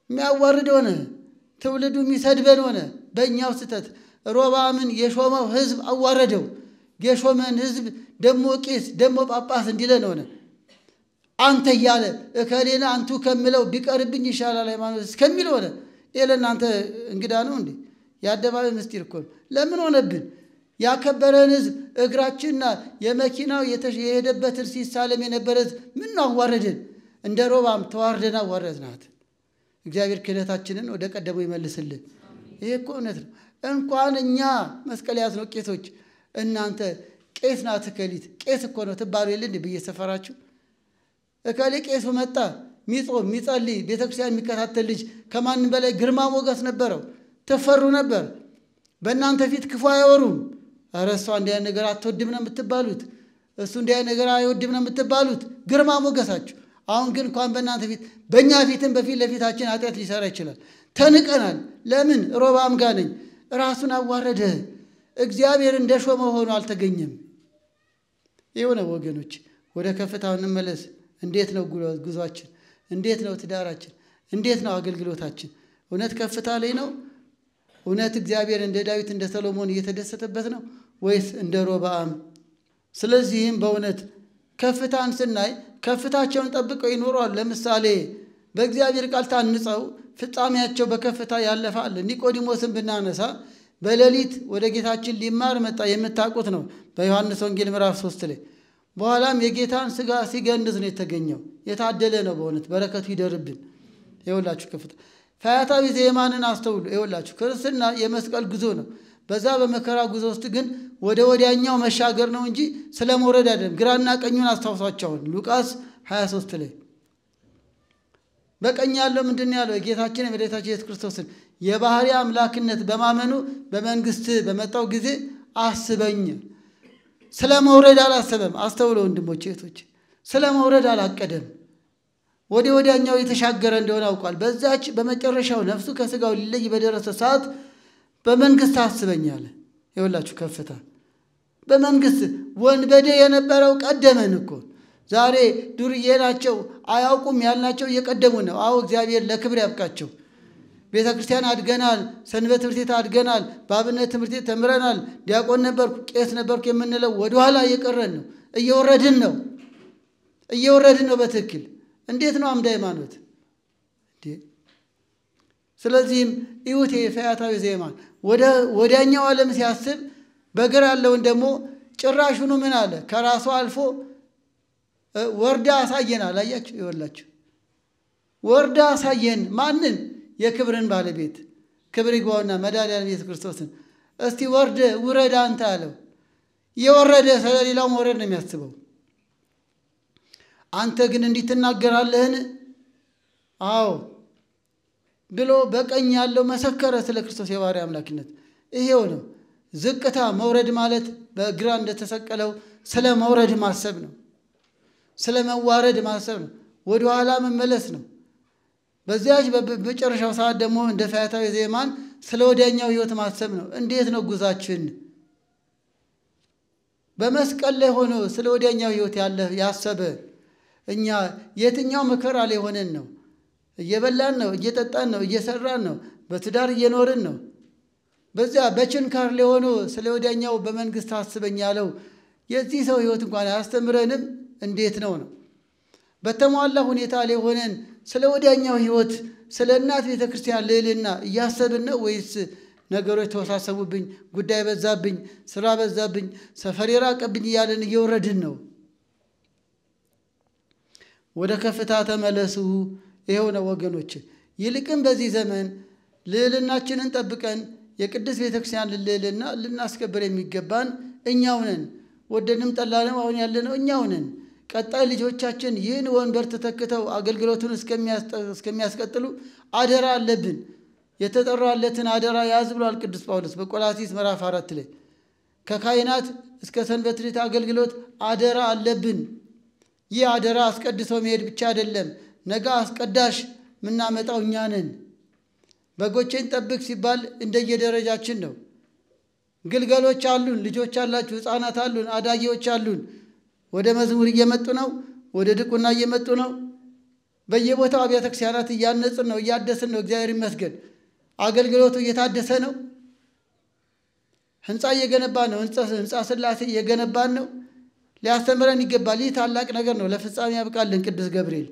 የሚያዋርድ ሆነ። ትውልዱ የሚሰድበን ሆነ። በእኛው ስህተት ሮብዓምን የሾመው ሕዝብ አዋረደው። የሾመን ሕዝብ ደሞ ቄስ ደሞ ጳጳስ እንዲለን ሆነ። አንተ እያለ እከሌና አንቱ ከምለው ቢቀርብኝ ይሻላል ሃይማኖት እስከሚል ሆነ። ይሄ ለእናንተ እንግዳ ነው እንዴ? የአደባባይ ምስጢር እኮ ነው። ለምን ሆነብን? ያከበረን ሕዝብ እግራችንና የመኪናው የሄደበትን ሲሳለም የነበረ ሕዝብ ምን አዋረድን? እንደ ሮብዓም ተዋርደን አዋረድናት። እግዚአብሔር ክህነታችንን ወደ ቀደሙ ይመልስልን። ይሄ እኮ እውነት ነው። እንኳን እኛ መስቀል ያዝነው ቄሶች እናንተ ቄስ ናት እከሊት ቄስ እኮ ነው ትባሉ የለ እንዴ? በየሰፈራችሁ እከሌ ቄሱ መጣ ሚጾም ሚጸልይ ቤተክርስቲያን የሚከታተል ልጅ ከማንም በላይ ግርማ ሞገስ ነበረው፣ ተፈሩ ነበር። በእናንተ ፊት ክፉ አያወሩም። ኧረ እሷ እንዲያ ነገር አትወድም ነው የምትባሉት፣ እሱ እንዲያ ነገር አይወድም ነው የምትባሉት። ግርማ ሞገሳችሁ። አሁን ግን እንኳን በእናንተ ፊት በእኛ ፊትም በፊት ለፊታችን ኃጢአት ሊሰራ ይችላል። ተንቀናል። ለምን? ሮብዓም ጋር ነኝ። ራሱን አዋረደ። እግዚአብሔር እንደሾመ ሆኖ አልተገኘም። የሆነ ወገኖች ወደ ከፍታው እንመለስ። እንዴት ነው ጉዟችን? እንዴት ነው ትዳራችን? እንዴት ነው አገልግሎታችን? እውነት ከፍታ ላይ ነው? እውነት እግዚአብሔር እንደ ዳዊት እንደ ሰሎሞን እየተደሰተበት ነው ወይስ እንደ ሮብዓም? ስለዚህም በእውነት ከፍታን ስናይ ከፍታቸውን ጠብቀው ይኖራሉ። ለምሳሌ በእግዚአብሔር ቃል ታንጸው ፍጻሜያቸው በከፍታ ያለፋል። ኒቆዲሞስን ብናነሳ በሌሊት ወደ ጌታችን ሊማር መጣ። የምታውቁት ነው በዮሐንስ ወንጌል ምዕራፍ 3 ላይ። በኋላም የጌታን ሥጋ ሲገንዝ ነው የተገኘው። የታደለ ነው በእውነት በረከቱ ይደርብን። ይኸውላችሁ ከፍታ ፈያታዊ ዘየማንን አስተውሉ። ይኸውላችሁ ክርስትና የመስቀል ጉዞ ነው። በዛ በመከራ ጉዞ ውስጥ ግን ወደ ወዲያኛው መሻገር ነው እንጂ ስለ መውረድ አይደለም። ግራና ቀኙን አስታውሷቸውን ሉቃስ 23 ላይ በቀኝ ያለው ምንድነው ያለው? የጌታችን የመድኃኒታችን ኢየሱስ ክርስቶስን የባህሪ አምላክነት በማመኑ በመንግስት በመጣው ጊዜ አስበኝ። ስለ መውረድ አላሰበም። አስተውሉ ወንድሞቼ እህቶቼ፣ ስለ መውረድ አላቀደም። ወዲያኛው የተሻገረ እንደሆነ አውቋል። በዛች በመጨረሻው ነፍሱ ከስጋው ሊለይ በደረሰ ሰዓት በመንግስት አስበኝ አለ። ይኸውላችሁ ከፍታ በመንግስት ወንበዴ የነበረው ቀደመን እኮ። ዛሬ ዱርዬ ናቸው አያውቁም ያልናቸው እየቀደሙ ነው። አዎ እግዚአብሔር ለክብር ያብቃቸው። ቤተክርስቲያን አድገናል፣ ሰንበት ትምህርት ቤት አድገናል፣ በአብነት ትምህርት ቤት ተምረናል፣ ዲያቆን ነበርኩ፣ ቄስ ነበርኩ የምንለው ወደ ኋላ እየቀረን ነው፣ እየወረድን ነው በትክክል። እንዴት ነው አምደ ሃይማኖት? ስለዚህም ኢዩት የፈያታዊ ዜማን ወዲያኛው ዓለም ሲያስብ በግራ ያለውን ደግሞ ጭራሹኑ ምን አለ? ከራሱ አልፎ ወርዳ አሳየናል። አያችሁ፣ ይወላችሁ ወርዳ አሳየን። ማንን? የክብርን ባለቤት ክብር ይግባውና መድኃኒዓለም ኢየሱስ ክርስቶስን። እስቲ ውረድ አንተ አለው። የወረደ ስለሌላው መውረድ ነው የሚያስበው። አንተ ግን እንዲህ ትናገራለህን? አዎ ብሎ በቀኝ ያለው መሰከረ ስለ ክርስቶስ የባሕርይ አምላክነት። ይሄው ነው ዝቅታ። መውረድ ማለት በግራ እንደተሰቀለው ስለ መውረድ ማሰብ ነው፣ ስለ መዋረድ ማሰብ ነው፣ ወደ ኋላ መመለስ ነው። በዚያች በመጨረሻው ሰዓት ደግሞ እንደ ፈያታዊ ዜማን ስለ ወዲያኛው ሕይወት ማሰብ ነው። እንዴት ነው ጉዛችን? በመስቀል ላይ ሆኖ ስለ ወዲያኛው ሕይወት ያሰበ እኛ የትኛው መከራ ላይ ሆነን ነው? እየበላን ነው፣ እየጠጣን ነው፣ እየሰራን ነው፣ በትዳር እየኖርን ነው። በዚያ በችንካር ላይ ሆኖ ስለ ወዲያኛው በመንግስት አስበኝ ያለው የዚህ ሰው ሕይወት እንኳን አያስተምረንም? እንዴት ነው? በተሟላ ሁኔታ ላይ ሆነን ስለ ወዲያኛው ሕይወት ስለ እናት ቤተ ክርስቲያን ልዕልና እያሰብን ነው ወይስ ነገሮች ተወሳሰቡብኝ፣ ጉዳይ በዛብኝ፣ ስራ በዛብኝ፣ ሰፈሬ ራቀብኝ እያለን እየወረድን ነው? ወደ ከፍታ ተመለሱ። ይኸው ነው ወገኖች። ይልቅም በዚህ ዘመን ልዕልናችንን ጠብቀን የቅድስት ቤተ ክርስቲያን ልዕልና ልናስከብር የሚገባን እኛው ነን። ወደድንም ጠላንም አሁን ያለነው እኛው ነን። ቀጣይ ልጆቻችን ይህን ወንበር ተተክተው አገልግሎቱን እስከሚያስቀጥሉ አደራ አለብን። የተጠራለትን አደራ ያዝ ብሏል ቅዱስ ጳውሎስ በቆላስይስ ምዕራፍ 4 ላይ። ከካህናት እስከ ሰንበት ቤት አገልግሎት አደራ አለብን። ይህ አደራ አስቀድሶ መሄድ ብቻ አይደለም፣ ነገ አስቀዳሽ ምናመጣው እኛ ነን። በጎቼን ጠብቅ ሲባል እንደየደረጃችን ነው። ግልገሎች አሉን፣ ልጆች አላችሁ፣ ሕፃናት አሉን፣ አዳጊዎች አሉን። ወደ መዝሙር እየመጡ ነው፣ ወደ ድቁና እየመጡ ነው። በየቦታው አብያተ ክርስቲያናት እያነጽን ነው፣ እያደስን ነው። እግዚአብሔር ይመስገን። አገልግሎቱ እየታደሰ ነው። ህንፃ እየገነባን ነው። ህንፃ ሥላሴ እየገነባን ነው። ሊያስተምረን ይገባል። ይህ ታላቅ ነገር ነው። ለፍጻሜ ያብቃልን ቅዱስ ገብርኤል።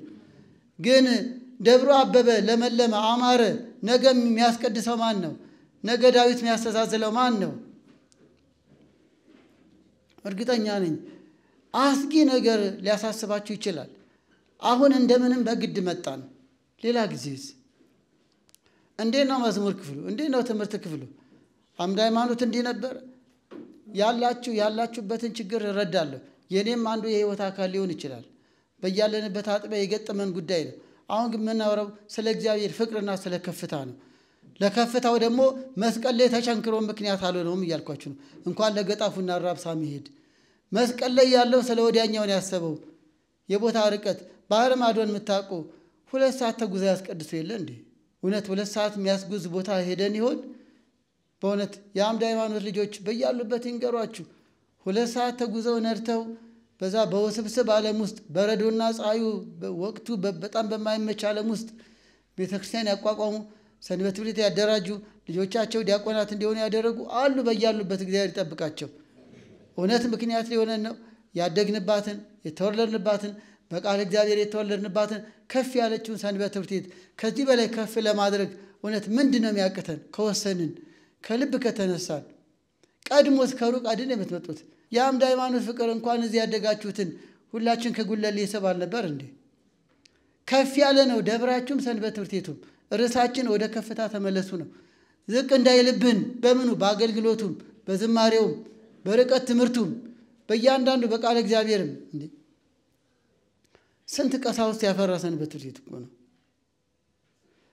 ግን ደብሮ አበበ፣ ለመለመ፣ አማረ ነገ የሚያስቀድሰው ማን ነው? ነገ ዳዊት የሚያስተዛዝለው ማን ነው? እርግጠኛ ነኝ አስጊ ነገር ሊያሳስባችሁ ይችላል። አሁን እንደምንም በግድ መጣን። ሌላ ጊዜስ እንዴት ነው መዝሙር ክፍሉ? እንዴት ነው ትምህርት ክፍሉ? አምደ ሃይማኖት እንዲህ ነበር። ያላችሁበትን ችግር እረዳለሁ። የኔም አንዱ የህይወት አካል ሊሆን ይችላል። በያለንበት አጥቢያ የገጠመን ጉዳይ ነው። አሁን ግን የምናወራው ስለ እግዚአብሔር ፍቅርና ስለ ከፍታ ነው። ለከፍታው ደግሞ መስቀል ላይ ተቸንክሮ ምክንያት አልሆነውም እያልኳችሁ ነው። እንኳን ለገጣፉና ራብሳ መሄድ መስቀል ላይ ያለው ስለ ወዲያኛውን ያሰበው የቦታ ርቀት ባህር ማዶን የምታውቁ 2 ሰዓት ተጉዘው ያስቀድሱ የለ እንዴ? እውነት 2 ሰዓት የሚያስጉዝ ቦታ ሄደን ይሆን? በእውነት የአምደ ሃይማኖት ልጆች በያሉበት ይንገሯችሁ። 2 ሰዓት ተጉዘው ነድተው በዛ በውስብስብ ዓለም ውስጥ በረዶና ፀሐዩ ወቅቱ በጣም በማይመች ዓለም ውስጥ ቤተክርስቲያን ያቋቋሙ፣ ሰንበት ቤት ያደራጁ፣ ልጆቻቸው ዲያቆናት እንዲሆኑ ያደረጉ አሉ። በያሉበት እግዚአብሔር ይጠብቃቸው። እውነት ምክንያት ሊሆነን ነው ያደግንባትን የተወለድንባትን በቃል እግዚአብሔር የተወለድንባትን ከፍ ያለችውን ሰንበት ትምህርት ቤት ከዚህ በላይ ከፍ ለማድረግ እውነት ምንድን ነው የሚያቅተን? ከወሰንን ከልብ ከተነሳን ቀድሞስ ከሩቅ አይደል የምትመጡት? የአምደ ሃይማኖት ፍቅር እንኳን እዚህ ያደጋችሁትን ሁላችን ከጉለሌ ይሰባል ነበር እንዴ? ከፍ ያለ ነው ደብራችሁም ሰንበት ትምህርት ቤቱም። ርዕሳችን ወደ ከፍታ ተመለሱ ነው። ዝቅ እንዳይልብን በምኑ በአገልግሎቱም በዝማሬውም በርቀት ትምህርቱም በእያንዳንዱ በቃል እግዚአብሔርም እንዴ ስንት ቀሳውስት ያፈራ ሰንበት ትምህርት ቤት እኮ ነው።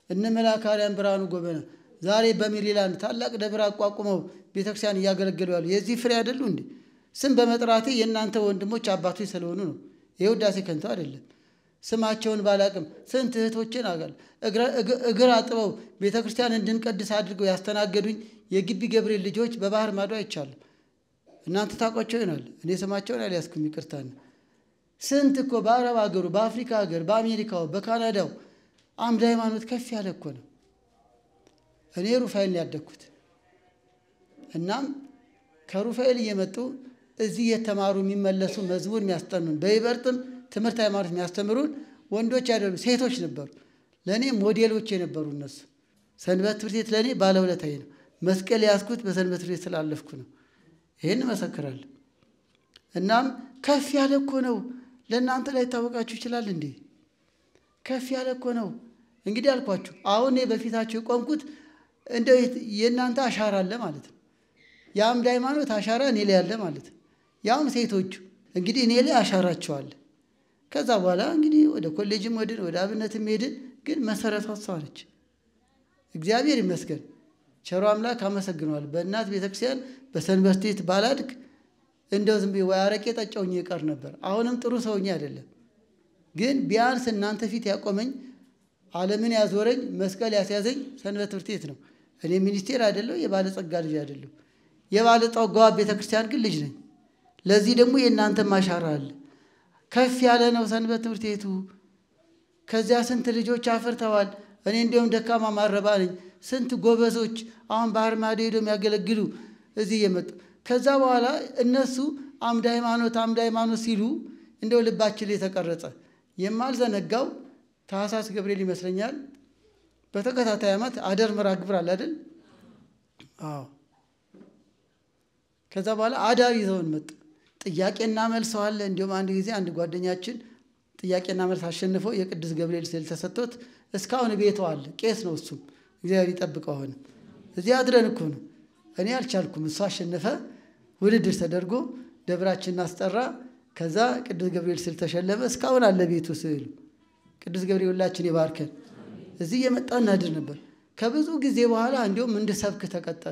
እነ መልአከ አርያም ብርሃኑ ጎበና ዛሬ በሜሪላንድ ታላቅ ደብር አቋቁመው ቤተክርስቲያን እያገለገሉ ያሉ የዚህ ፍሬ አይደሉ እንዴ? ስም በመጥራቴ የእናንተ ወንድሞች አባቶች ስለሆኑ ነው። የውዳሴ ከንቱ አይደለም። ስማቸውን ባላቅም ስንት እህቶችን አጋል እግር አጥበው ቤተክርስቲያን እንድንቀድስ አድርገው ያስተናገዱኝ የግቢ ገብርኤል ልጆች በባህር ማዶ አይቻለሁ። እናንተ ታውቋቸው ይሆናል። እኔ ስማቸውን አልያዝኩም፣ ይቅርታና። ስንት እኮ በአረብ ሀገሩ፣ በአፍሪካ ሀገር፣ በአሜሪካው፣ በካናዳው አምደ ሃይማኖት ከፍ ያለ እኮ ነው። እኔ ሩፋኤል ያደግኩት። እናም ከሩፋኤል እየመጡ እዚህ የተማሩ የሚመለሱ መዝሙር የሚያስጠኑን በይበርጥም ትምህርት ሃይማኖት የሚያስተምሩን ወንዶች አይደሉም ሴቶች ነበሩ። ለኔ ሞዴሎች የነበሩ እነሱ። ሰንበት ትምህርት ቤት ለኔ ባለውለታዬ ነው። መስቀል ያስኩት በሰንበት ትምህርት ቤት ስላለፍኩ ነው። ይሄን መሰክራለሁ። እናም ከፍ ያለ እኮ ነው። ለእናንተ ላይ ታወቃችሁ ይችላል እንዴ? ከፍ ያለ እኮ ነው። እንግዲህ አልኳችሁ አሁን በፊታችሁ የቆምኩት እንደው የእናንተ አሻራ አለ ማለት ነው። የአምድ ሃይማኖት አሻራ እኔ ላይ አለ ማለት ነው። ያውም ሴቶቹ እንግዲህ እኔ ላይ አሻራቸው አለ። ከዛ በኋላ እንግዲህ ወደ ኮሌጅም ወደ አብነትም ሄድን። ግን መሰረቷ እሷ ነች። እግዚአብሔር ይመስገን። ቸሩ አምላክ አመሰግነዋል። በእናት ቤተክርስቲያን በሰንበት ቤት ባላድግ እንደው ዝም ብዬ ወይ አረቄ ጠጫውኝ ይቀር ነበር። አሁንም ጥሩ ሰውኛ አይደለም። ግን ቢያንስ እናንተ ፊት ያቆመኝ ዓለምን ያዞረኝ መስቀል ያስያዘኝ ሰንበት ትምህርት ቤት ነው። እኔ ሚኒስቴር አይደለሁ፣ የባለጸጋ ልጅ አይደለሁ። የባለጸጋ ቤተክርስቲያን ግን ልጅ ነኝ። ለዚህ ደግሞ የእናንተ ማሻራ አለ። ከፍ ያለ ነው ሰንበት ትምህርት ቤቱ። ከዚያ ስንት ልጆች አፍርተዋል። እኔ እንደውም ደካማ ማረባ ነኝ። ስንት ጎበዞች አሁን ባህር ማዶ ሄደው የሚያገለግሉ እዚህ የመጡ ከዛ በኋላ እነሱ አምድ ሃይማኖት ሲሉ እንደው ልባችን ላይ ተቀረጸ። የማልዘነጋው ታኅሳስ ገብርኤል ይመስለኛል በተከታታይ ዓመት አደር መርሐ ግብር አለ አይደል? አዎ። ከዛ በኋላ አዳር ይዘውን መጡ። ጥያቄና መልስ አለ። እንደውም አንድ ጊዜ አንድ ጓደኛችን ጥያቄና መልስ አሸንፎ የቅዱስ ገብርኤል ስዕል ተሰጥቶት እስካሁን ቤቱ አለ። ቄስ ነው እሱም። እግዚአብሔር ይጠብቀው። ሆነ እዚህ አድረን እኮ ነው። እኔ አልቻልኩም። እሱ አሸነፈ። ውድድር ተደርጎ ደብራችንን አስጠራ። ከዛ ቅዱስ ገብርኤል ስዕል ተሸለመ። እስካሁን አለ ቤቱ ስዕሉ። ቅዱስ ገብርኤል ሁላችን ይባርከን። እዚህ የመጣ እናድር ነበር። ከብዙ ጊዜ በኋላ እንደውም እንድሰብክ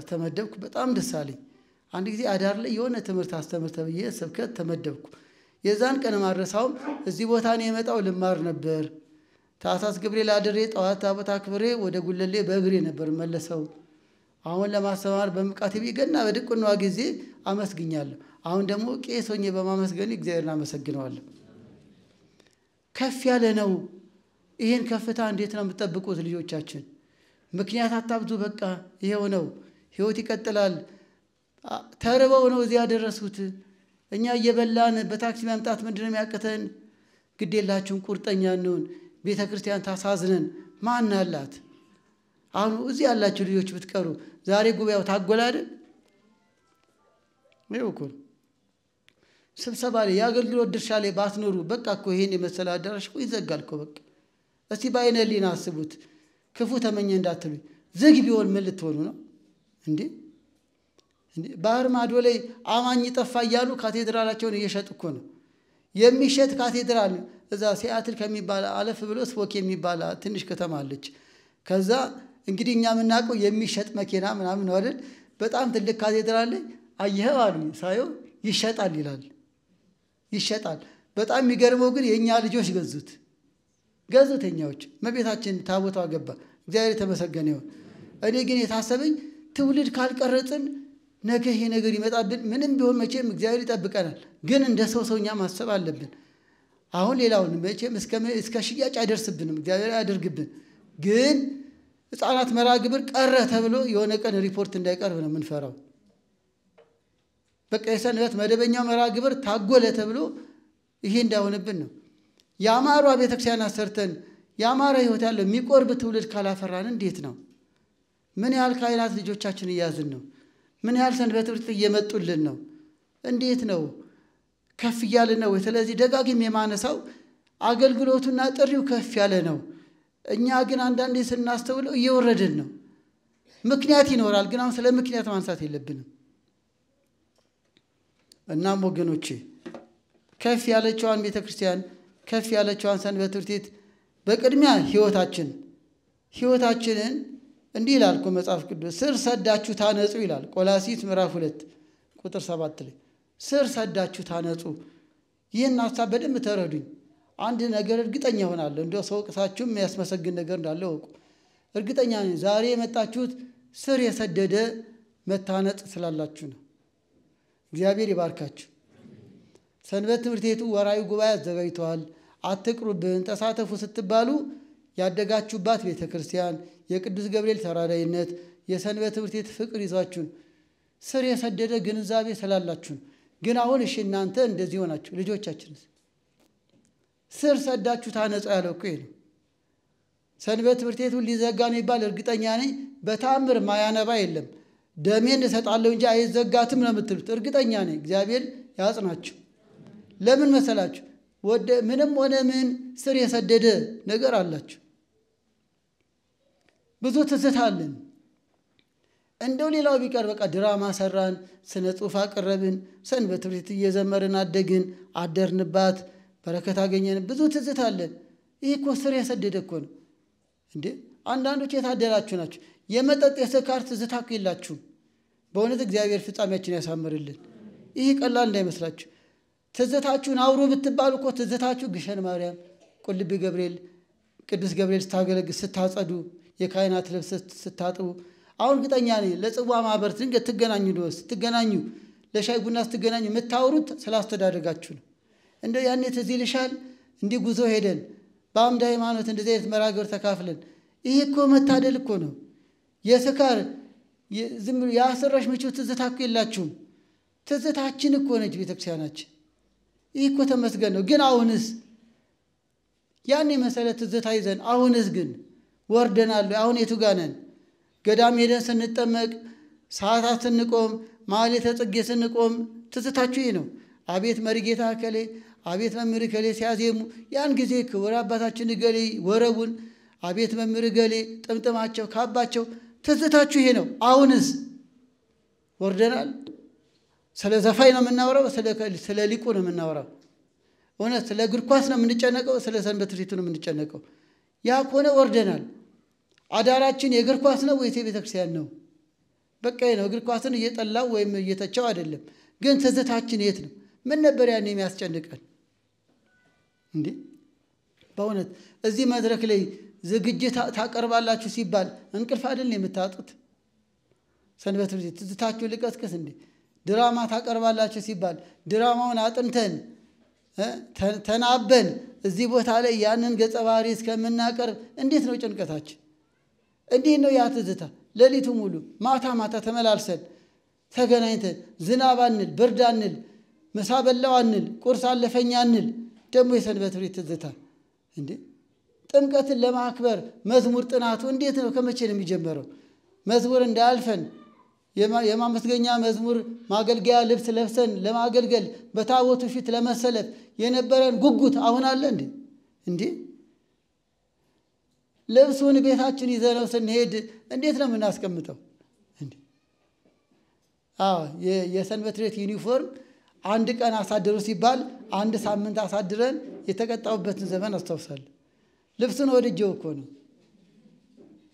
ተመደብኩ። በጣም ደስ አለኝ። አንድ ጊዜ አዳር ላይ የሆነ ትምህርት አስተምር ተብዬ ስብከት ተመደብኩ። የዛን ቀን ማረሳውም እዚህ ቦታ ነው የመጣው ልማር ነበር። ታኅሳስ ገብርኤል አድሬ ጠዋት ታቦት አክብሬ ወደ ጉለሌ በእግሬ ነበር መለሰው። አሁን ለማስተማር በምቃቴ ገና በድቁናዋ ጊዜ አመስግኛለሁ። አሁን ደግሞ ቄስ ሆኜ በማመስገን እግዚአብሔርን አመሰግነዋለሁ። ከፍ ያለ ነው። ይሄን ከፍታ እንዴት ነው የምትጠብቁት ልጆቻችን? ምክንያት አታብዙ። በቃ ይሄው ነው። ህይወት ይቀጥላል። ተርበው ነው እዚህ ያደረሱት። እኛ እየበላን በታክሲ መምጣት ምንድነው የሚያቅተን? ግዴላችሁን ቁርጠኛ እንሁን። ቤተክርስቲያን ታሳዝነን ማን አላት? አሁን እዚህ ያላችሁ ልጆች ብትቀሩ ዛሬ ጉባኤው ታጎል አይደል? ይኸው እኮ ስብሰባ ላይ የአገልግሎት ድርሻ ላይ ባትኖሩ በቃ እኮ ይሄን የመሰለ አዳራሽ እኮ ይዘጋል እኮ በቃ። እስቲ በዓይነ ሕሊና አስቡት። ክፉ ተመኘ እንዳትሉኝ። ዝግ ቢሆን ምን ልትሆኑ ነው እንዴ? ባህር ማዶ ላይ አማኝ ጠፋ እያሉ ካቴድራላቸውን እየሸጡ እኮ ነው። የሚሸጥ ካቴድራል እዛ ሲያትል ከሚባል አለፍ ብሎ ስፖክ የሚባል ትንሽ ከተማ አለች። ከዛ እንግዲህ እኛ የምናውቀው የሚሸጥ መኪና ምናምን ነው አይደል? በጣም ትልቅ ካቴድራል ላይ አየኸው አሉኝ። ሳየው ይሸጣል ይላል። ይሸጣል። በጣም የሚገርመው ግን የኛ ልጆች ገዙት። የኛዎች እመቤታችን ታቦቷ ገባ። እግዚአብሔር የተመሰገነ ይሁን። እኔ ግን የታሰበኝ ትውልድ ካልቀረጽን ነገ ይሄ ነገር ይመጣብን። ምንም ቢሆን መቼም እግዚአብሔር ይጠብቀናል። ግን እንደ ሰውኛ ማሰብ አለብን። አሁን ሌላውን መቼም እስከ ሽያጭ አይደርስብንም፣ እግዚአብሔር ያደርግብን። ግን ሕፃናት መርሐ ግብር ቀረ ተብሎ የሆነ ቀን ሪፖርት እንዳይቀርብ ነው የምንፈራው። በቃ የሰንበት መደበኛው መርሐ ግብር ታጎለ ተብሎ ይሄ እንዳይሆንብን ነው። ያማሩ ቤተክርስቲያናት ሰርተን ያማረ ህይወት ያለው የሚቆርብ ትውልድ ካላፈራን እንዴት ነው? ምን ያህል ካህናት ልጆቻችን እያዝን ነው? ምን ያህል ሰንበት ትምህርት እየመጡልን ነው? እንዴት ነው? ከፍ እያለ ነው። ስለዚህ ደጋግም የማነሳው አገልግሎቱና ጥሪው ከፍ ያለ ነው። እኛ ግን አንዳንዴ ስናስተውለው እየወረድን ነው። ምክንያት ይኖራል፣ ግን አሁን ስለ ምክንያት ማንሳት የለብንም። እናም ወገኖቼ ከፍ ያለችዋን ቤተክርስቲያን ከፍ ያለችዋን ሰንበት ትምህርት ቤት በቅድሚያ ህይወታችንን እንዲህ ይላል እኮ መጽሐፍ ቅዱስ ስር ሰዳችሁ ታነጹ ይላል። ቆላስይስ ምዕራፍ 2 ቁጥር 7 ላይ ስር ሰዳችሁ ታነጹ። ይህን ሐሳብ በደንብ ተረዱኝ። አንድ ነገር እርግጠኛ ሆናለሁ። እንደው ሰው ቅሳችሁም የሚያስመሰግን ነገር እንዳለ ወቁ። እርግጠኛ ነኝ ዛሬ የመጣችሁት ስር የሰደደ መታነጽ ስላላችሁ ነው። እግዚአብሔር ይባርካችሁ። ሰንበት ትምህርት ቤቱ ወራዊ ጉባኤ አዘጋጅቷል። አትቅሩብን፣ ተሳተፉ ስትባሉ ያደጋችሁባት ቤተክርስቲያን የቅዱስ ገብርኤል ተራዳይነት የሰንበት ትምህርት ቤት ፍቅር ይዟችሁን ስር የሰደደ ግንዛቤ ስላላችሁ ግን አሁን እሺ እናንተ እንደዚህ ሆናችሁ ልጆቻችንስ ስር ሰዳችሁ ታነጹ ያለው እኮ ነው። ሰንበት ትምህርት ቤቱን ሊዘጋ ነው ይባል እርግጠኛ ነኝ በታምር ማያነባ የለም። ደሜን እሰጣለሁ እንጂ አይዘጋትም ነው የምትሉት እርግጠኛ ነኝ። እግዚአብሔር ያጽናችሁ። ለምን መሰላችሁ? ወደ ምንም ሆነ ምን ስር የሰደደ ነገር አላችሁ። ብዙ ትዝታ አለን። እንደው ሌላው ቢቀር በቃ ድራማ ሰራን፣ ስነ ጽሑፍ አቀረብን፣ ሰንበት ትምህርት ቤት እየዘመርን አደግን፣ አደርንባት፣ በረከት አገኘን። ብዙ ትዝታ አለን። ይህ እኮ ስር የሰደደ እኮ ነው እንዴ! አንዳንዶች የታደላችሁ ናችሁ። የመጠጥ የስካር ትዝታ እኮ የላችሁም። በእውነት እግዚአብሔር ፍጻሜያችን ያሳምርልን። ይህ ቀላል እንዳይመስላችሁ። ትዝታችሁን አውሩ ብትባሉ እኮ ትዝታችሁ ግሸን ማርያም፣ ቁልቢ ገብርኤል፣ ቅዱስ ገብርኤል ስታገለግል ስታጸዱ፣ የካህናት ልብስ ስታጥቡ። አሁን እርግጠኛ ነኝ ለጽዋ ማህበር ድንገት ትገናኙ ድረስ ስትገናኙ ለሻይ ቡና ስትገናኙ የምታወሩት ስላስተዳደጋችሁ ነው። እንደው ያኔ ትዝ ይልሻል እንዲህ ጉዞ ሄደን በአምደ ሃይማኖት እንደዚህ አይነት መርሃ ግብር ተካፍለን። ይህ እኮ መታደል እኮ ነው። የስካር ዝም ብሎ የአስረሽ ምቹ ትዝታ እኮ የላችሁም። ትዝታችን እኮ ነች ቤተክርስቲያናችን። ይህ እኮ ተመስገን ነው። ግን አሁንስ ያኔ መሰለ ትዝታ ይዘን አሁንስ ግን ወርደናል። አሁን የቱ ጋር ነን? ገዳም ሄደን ስንጠመቅ ሰዓታት ስንቆም ማህሌተ ጽጌ ስንቆም ትዝታችሁ ይህ ነው። አቤት መሪጌታ እከሌ አቤት መምህር እከሌ ሲያዜሙ ያን ጊዜ ክቡር አባታችን እገሌ ወረቡን አቤት መምህር እገሌ ጥምጥማቸው ካባቸው ትዝታችሁ ይሄ ነው። አሁንስ ወርደናል። ስለ ዘፋኝ ነው የምናወራው፣ ስለ ሊቁ ነው የምናወራው። እውነት ስለ እግር ኳስ ነው የምንጨነቀው፣ ስለ ሰንበት ትምህርት ቤቱ ነው የምንጨነቀው። ያ ከሆነ ወርደናል። አዳራችን የእግር ኳስ ነው ወይስ የቤተ ክርስቲያን ነው? በቃ ነው። እግር ኳስን እየጠላው ወይም እየተቸው አይደለም። ግን ትዝታችን የት ነው? ምን ነበር ያኔ የሚያስጨንቀን እንዴ? በእውነት እዚህ መድረክ ላይ ዝግጅት ታቀርባላችሁ ሲባል እንቅልፍ አይደል የምታጡት? ሰንበት ትምህርት ቤት ትዝታችሁን ልቀስቅስ እንዴ? ድራማ ታቀርባላችሁ ሲባል ድራማውን አጥንተን ተናበን እዚህ ቦታ ላይ ያንን ገጸ ባህሪ እስከምናቀርብ እንዴት ነው ጭንቀታችን? እንዴት ነው ያ ትዝታ? ሌሊቱ ሙሉ ማታ ማታ ተመላልሰን ተገናኝተን ዝናብ አንል ብርድ አንል ምሳ በላው አንል ቁርስ አለፈኛ አንል። ደግሞ የሰንበት ትምህርት ትዝታ እንዴ! ጥምቀትን ለማክበር መዝሙር ጥናቱ እንዴት ነው? ከመቼ ነው የሚጀመረው? መዝሙር እንዳያልፈን የማመስገኛ መዝሙር ማገልገያ ልብስ ለብሰን ለማገልገል በታቦቱ ፊት ለመሰለፍ የነበረን ጉጉት አሁን አለ እንዴ? እንዴ ልብሱን ቤታችን ይዘነው ስንሄድ እንዴት ነው የምናስቀምጠው? እንዴ የሰንበት ቤት ዩኒፎርም አንድ ቀን አሳድሩ ሲባል አንድ ሳምንት አሳድረን የተቀጣውበትን ዘመን አስታውሳለሁ። ልብሱን ወድጄው እኮ ነው።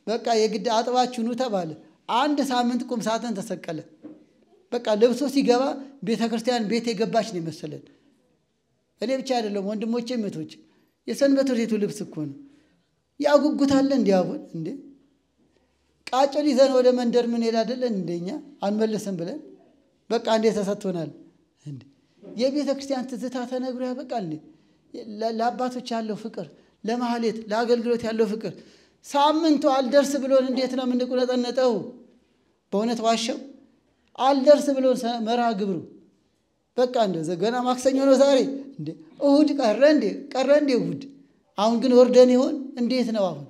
በቃ የግድ አጥባችሁ ኑ ተባለ። አንድ ሳምንት ቁም ሳጥን ተሰቀለ። በቃ ልብሱ ሲገባ ቤተክርስቲያን ቤት የገባች ነው መሰለን። እኔ ብቻ አይደለም ወንድሞቼ እህቶቼ፣ የሰንበት ቤቱ ልብስ እኮ ነው። ያጉጉታል እንዲያውን እንዴ ቃጭል ይዘን ወደ መንደር ምን ሄድ አይደለን እንደኛ አንመለስም ብለን በቃ እንዴ ተሰጥቶናል እንዴ። የቤተክርስቲያን ትዝታ ተነግሮ ያበቃል እንዴ? ለአባቶች ያለው ፍቅር፣ ለማህሌት ለአገልግሎት ያለው ፍቅር ሳምንቱ አልደርስ ብሎን እንዴት ነው የምንቁነጠነጠው? በእውነት ዋሸው አልደርስ ብሎን መርሃ ግብሩ በቃ እንደዚህ ገና ማክሰኞ ነው ዛሬ እንዴ እሁድ ቀረ እንዴ እሁድ። አሁን ግን ወርደን ይሆን እንዴት ነው? አሁን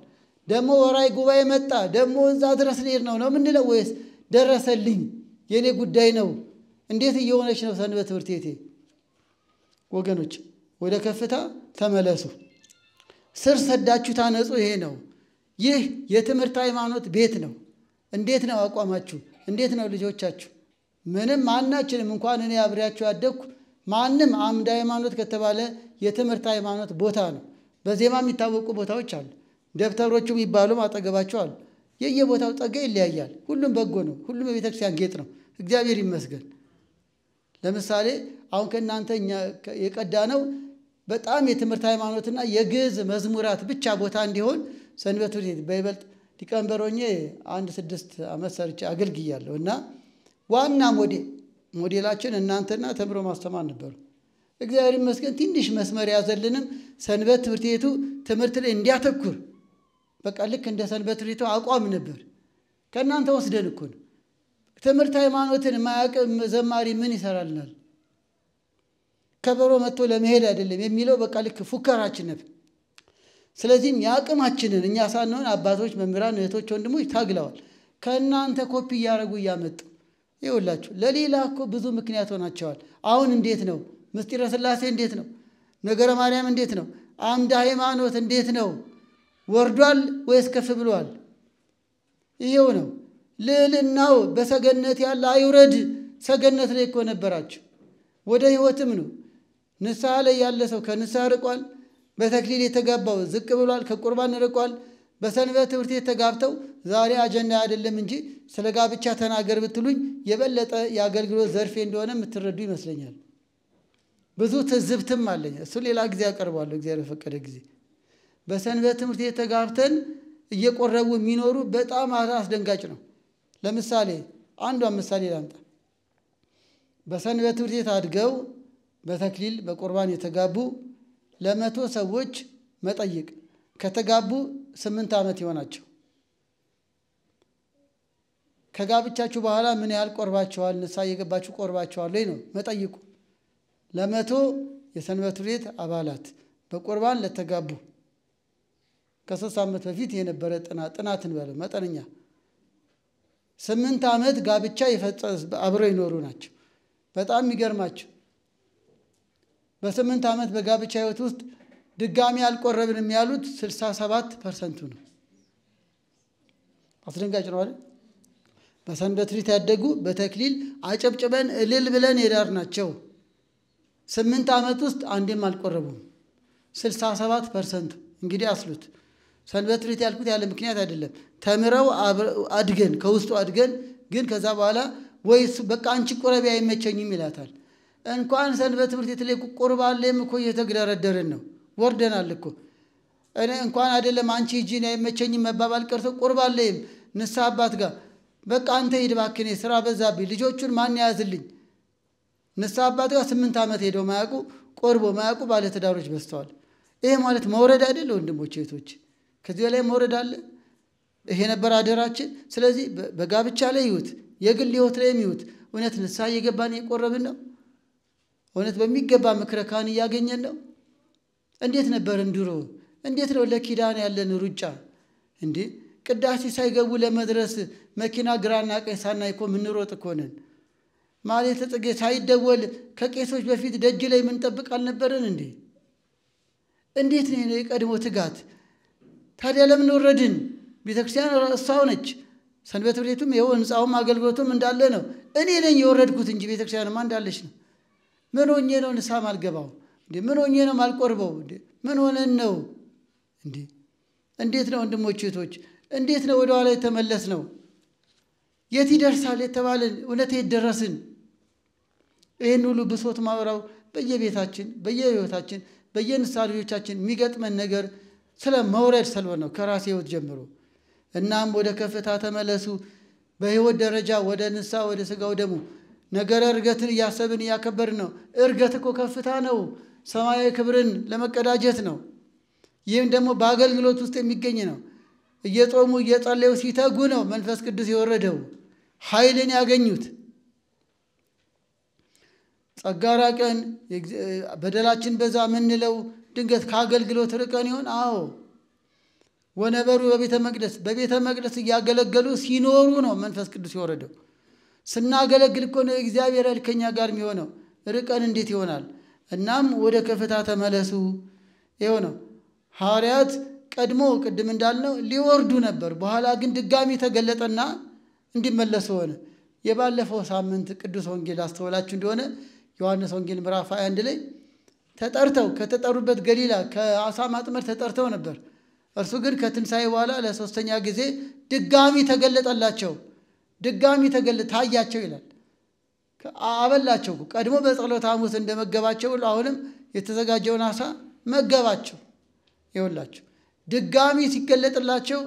ደግሞ ወራይ ጉባኤ መጣ ደግሞ እዛ ድረስ ልሄድ ነው የምንለው ወይስ ደረሰልኝ የኔ ጉዳይ ነው? እንዴት እየሆነች ነው ሰንበት ትምህርት ቤቴ? ወገኖች ወደ ከፍታ ተመለሱ። ስር ሰዳችሁ ታነጹ። ይሄ ነው። ይህ የትምህርት ሃይማኖት ቤት ነው። እንዴት ነው አቋማችሁ? እንዴት ነው ልጆቻችሁ? ምንም ማናችንም እንኳን እኔ አብሬያችሁ ያደግኩ ማንም አምደ ሃይማኖት ከተባለ የትምህርት ሃይማኖት ቦታ ነው። በዜማ የሚታወቁ ቦታዎች አሉ። ደብተሮቹ የሚባሉ አጠገባቸው አሉ። የየቦታው ጸጋ ይለያያል። ሁሉም በጎ ነው። ሁሉም የቤተክርስቲያን ጌጥ ነው። እግዚአብሔር ይመስገን። ለምሳሌ አሁን ከእናንተ የቀዳ ነው በጣም የትምህርት ሃይማኖትና የግዕዝ መዝሙራት ብቻ ቦታ እንዲሆን ሰንበት ትምህርት ቤት በይበልጥ ሊቀመንበር ሆኜ 6 ዓመት ሰርቼ አገልግያለሁ እና ዋና ሞዴላችን እናንተና ተምሮ ማስተማር ነበሩ። እግዚአብሔር ይመስገን ትንሽ መስመር ያዘልንም ሰንበት ትምህርት ቤቱ ትምህርት ላይ እንዲያተኩር በቃ ልክ እንደ ሰንበት ትምህርት ቤቱ አቋም ነበር። ከእናንተ ወስደን እኮ ነው። ትምህርት ሃይማኖትን የማያውቅ ዘማሪ ምን ይሰራልናል? ከበሮ መጥቶ ለመሄድ አይደለም የሚለው በቃ ልክ ፉከራችን ነበር። ስለዚህም ያቅማችንን እኛ ሳንሆን አባቶች፣ መምህራን፣ እህቶች፣ ወንድሞች ታግለዋል። ከእናንተ ኮፒ እያደረጉ እያመጡ ይኸውላችሁ። ለሌላ እኮ ብዙ ምክንያት ሆናቸዋል። አሁን እንዴት ነው? ምስጢረ ሥላሴ እንዴት ነው? ነገረ ማርያም እንዴት ነው? አምደ ሃይማኖት እንዴት ነው? ወርዷል ወይስ ከፍ ብሏል? ይሄው ነው። ልዕልናው በሰገነት ያለ አይውረድ። ሰገነት ላይ እኮ ነበራችሁ። ወደ ሕይወትም ነው። ንስሐ ላይ ያለ ሰው ከንስሐ ርቋል። በተክሊል የተጋባው ዝቅ ብሏል፣ ከቁርባን ርቋል። በሰንበት ትምህርት ቤት ተጋብተው ዛሬ አጀንዳ አይደለም እንጂ ስለ ጋብቻ ተናገር ብትሉኝ የበለጠ የአገልግሎት ዘርፌ እንደሆነ የምትረዱ ይመስለኛል። ብዙ ትዝብትም አለኝ። እሱ ሌላ ጊዜ አቀርባለሁ እግዚአብሔር በፈቀደ ጊዜ። በሰንበት ትምህርት ቤት ተጋብተን እየቆረቡ የሚኖሩ በጣም አስደንጋጭ ነው። ለምሳሌ አንዷን ምሳሌ ላምጣ። በሰንበት ትምህርት ቤት አድገው በተክሊል በቁርባን የተጋቡ 100 ሰዎች መጠይቅ ከተጋቡ 8 ዓመት ይሆናቸው። ከጋብቻችሁ በኋላ ምን ያህል ቆርባችኋል? ንስሐ እየገባችሁ ቆርባችኋል ወይ ነው መጠይቁ። 100 የሰንበት ትምህርት ቤት አባላት በቁርባን ለተጋቡ ከ3 ዓመት በፊት የነበረ ጥናትን በለው መጠነኛ 8 ዓመት ጋብቻ አብረው ይኖሩ ናቸው። በጣም የሚገርማቸው በ8 ዓመት በጋብቻ ህይወት ውስጥ ድጋሚ አልቆረብንም ያሉት 67% ነው። አስደንጋጭ ነው አይደል? በሰንበት ትምህርት ያደጉ በተክሊል አጨብጭበን እልል ብለን የዳር ናቸው። 8 ዓመት ውስጥ አንዴም አልቆረቡም 67%። እንግዲህ አስሉት። ሰንበት ትምህርት ያልኩት ያለ ምክንያት አይደለም። ተምረው አድገን ከውስጡ አድገን ግን ከዛ በኋላ ወይስ በቃ አንቺ ቆረቢ አይመቸኝም ይላታል። እንኳን ሰንበት ትምህርት ቤት ላይ ቁርባንም እኮ እየተግደረደርን ነው። ወርደናል እኮ እኔ እንኳን አይደለም አንቺ ሂጂን አይመቸኝም መባባል ቀርቶ ቁርባንም ንስሐ አባት ጋር በቃ አንተ ሂድ እባክህ ስራ በዛብኝ ልጆቹን ማን ያዝልኝ? ንስሐ አባት ጋር 8 ዓመት ሄደው ማያውቁ ቆርቦ ማያውቁ ባለ ትዳሮች በዝተዋል። ይሄ ማለት መውረድ አይደለ ወንድሞች እህቶች? ከዚህ በላይ መውረድ አለ? ይሄ ነበር አደራችን። ስለዚህ በጋብቻ ላይ ይሁት የግል ህይወት ላይ ይሁት እውነት ንስሐ እየገባን እየቆረብን ነው? እውነት በሚገባ ምክረ ካህን እያገኘን ነው? እንዴት ነበር እንድሮ? እንዴት ነው ለኪዳን ያለን ሩጫ? እንዴ ቅዳሴ ሳይገቡ ለመድረስ መኪና ግራና ቀኝ ሳናይ እኮ ምንሮጥ እኮ ነን። ማለት ጽጌ ሳይደወል ከቄሶች በፊት ደጅ ላይ ምን ጠብቅ አልነበረን እንዴ? እንዴት ነው የቀድሞ ትጋት? ታዲያ ለምን ወረድን? ቤተክርስቲያን እሷው ነች። ሰንበት ቤቱም ይኸው ህንጻውም አገልግሎቱም እንዳለ ነው። እኔ ነኝ የወረድኩት እንጂ ቤተክርስቲያንማ እንዳለች ነው። ምን ሆኜ ነው ንስሐ ማልገባው እንዴ? ምን ሆኜ ነው ማልቆርበው እንዴ? ምን ሆነን ነው እንዴ? እንዴት ነው ወንድሞች እህቶች? እንዴት ነው ወደ ኋላ የተመለስ ነው? የት ይደርሳል የተባለን እውነት የደረስን? ይሄን ሁሉ ብሶት ማውራው በየቤታችን በየህይወታችን በየንስሐ ልጆቻችን የሚገጥመን ነገር ስለ መውረድ ስለሆነ ነው ከራሴ ህይወት ጀምሮ። እናም ወደ ከፍታ ተመለሱ። በህይወት ደረጃ ወደ ንስሐ ወደ ስጋው ደሙ ነገረ እርገትን እያሰብን እያከበርን ነው። እርገት እኮ ከፍታ ነው። ሰማያዊ ክብርን ለመቀዳጀት ነው። ይህም ደግሞ በአገልግሎት ውስጥ የሚገኝ ነው። እየጾሙ እየጸለዩ ሲተጉ ነው መንፈስ ቅዱስ የወረደው ኃይልን ያገኙት። ጸጋ ራቀን በደላችን በዛ ምንለው ድንገት ከአገልግሎት ርቀን ይሆን? አዎ። ወነበሩ በቤተ መቅደስ እያገለገሉ ሲኖሩ ነው መንፈስ ቅዱስ የወረደው። ስናገለግል እኮ ነው እግዚአብሔር ከኛ ጋር የሚሆነው። ርቀን እንዴት ይሆናል? እናም ወደ ከፍታ ተመለሱ። ይሄው ነው ሐዋርያት ቀድሞ ቅድም እንዳልነው ሊወርዱ ነበር። በኋላ ግን ድጋሚ ተገለጠና እንዲመለሱ ሆነ። የባለፈው ሳምንት ቅዱስ ወንጌል አስተውላችሁ እንደሆነ ዮሐንስ ወንጌል ምዕራፍ 21 ላይ ተጠርተው ከተጠሩበት ገሊላ ከአሳ ማጥመድ ተጠርተው ነበር። እርሱ ግን ከትንሣኤ በኋላ ለሶስተኛ ጊዜ ድጋሚ ተገለጠላቸው። ድጋሚ ታያቸው ይላል። አበላቸው። ቀድሞ በጸሎተ ሐሙስ እንደመገባቸው አሁንም የተዘጋጀውን አሳ መገባቸው። ይኸውላችሁ ድጋሚ ሲገለጥላቸው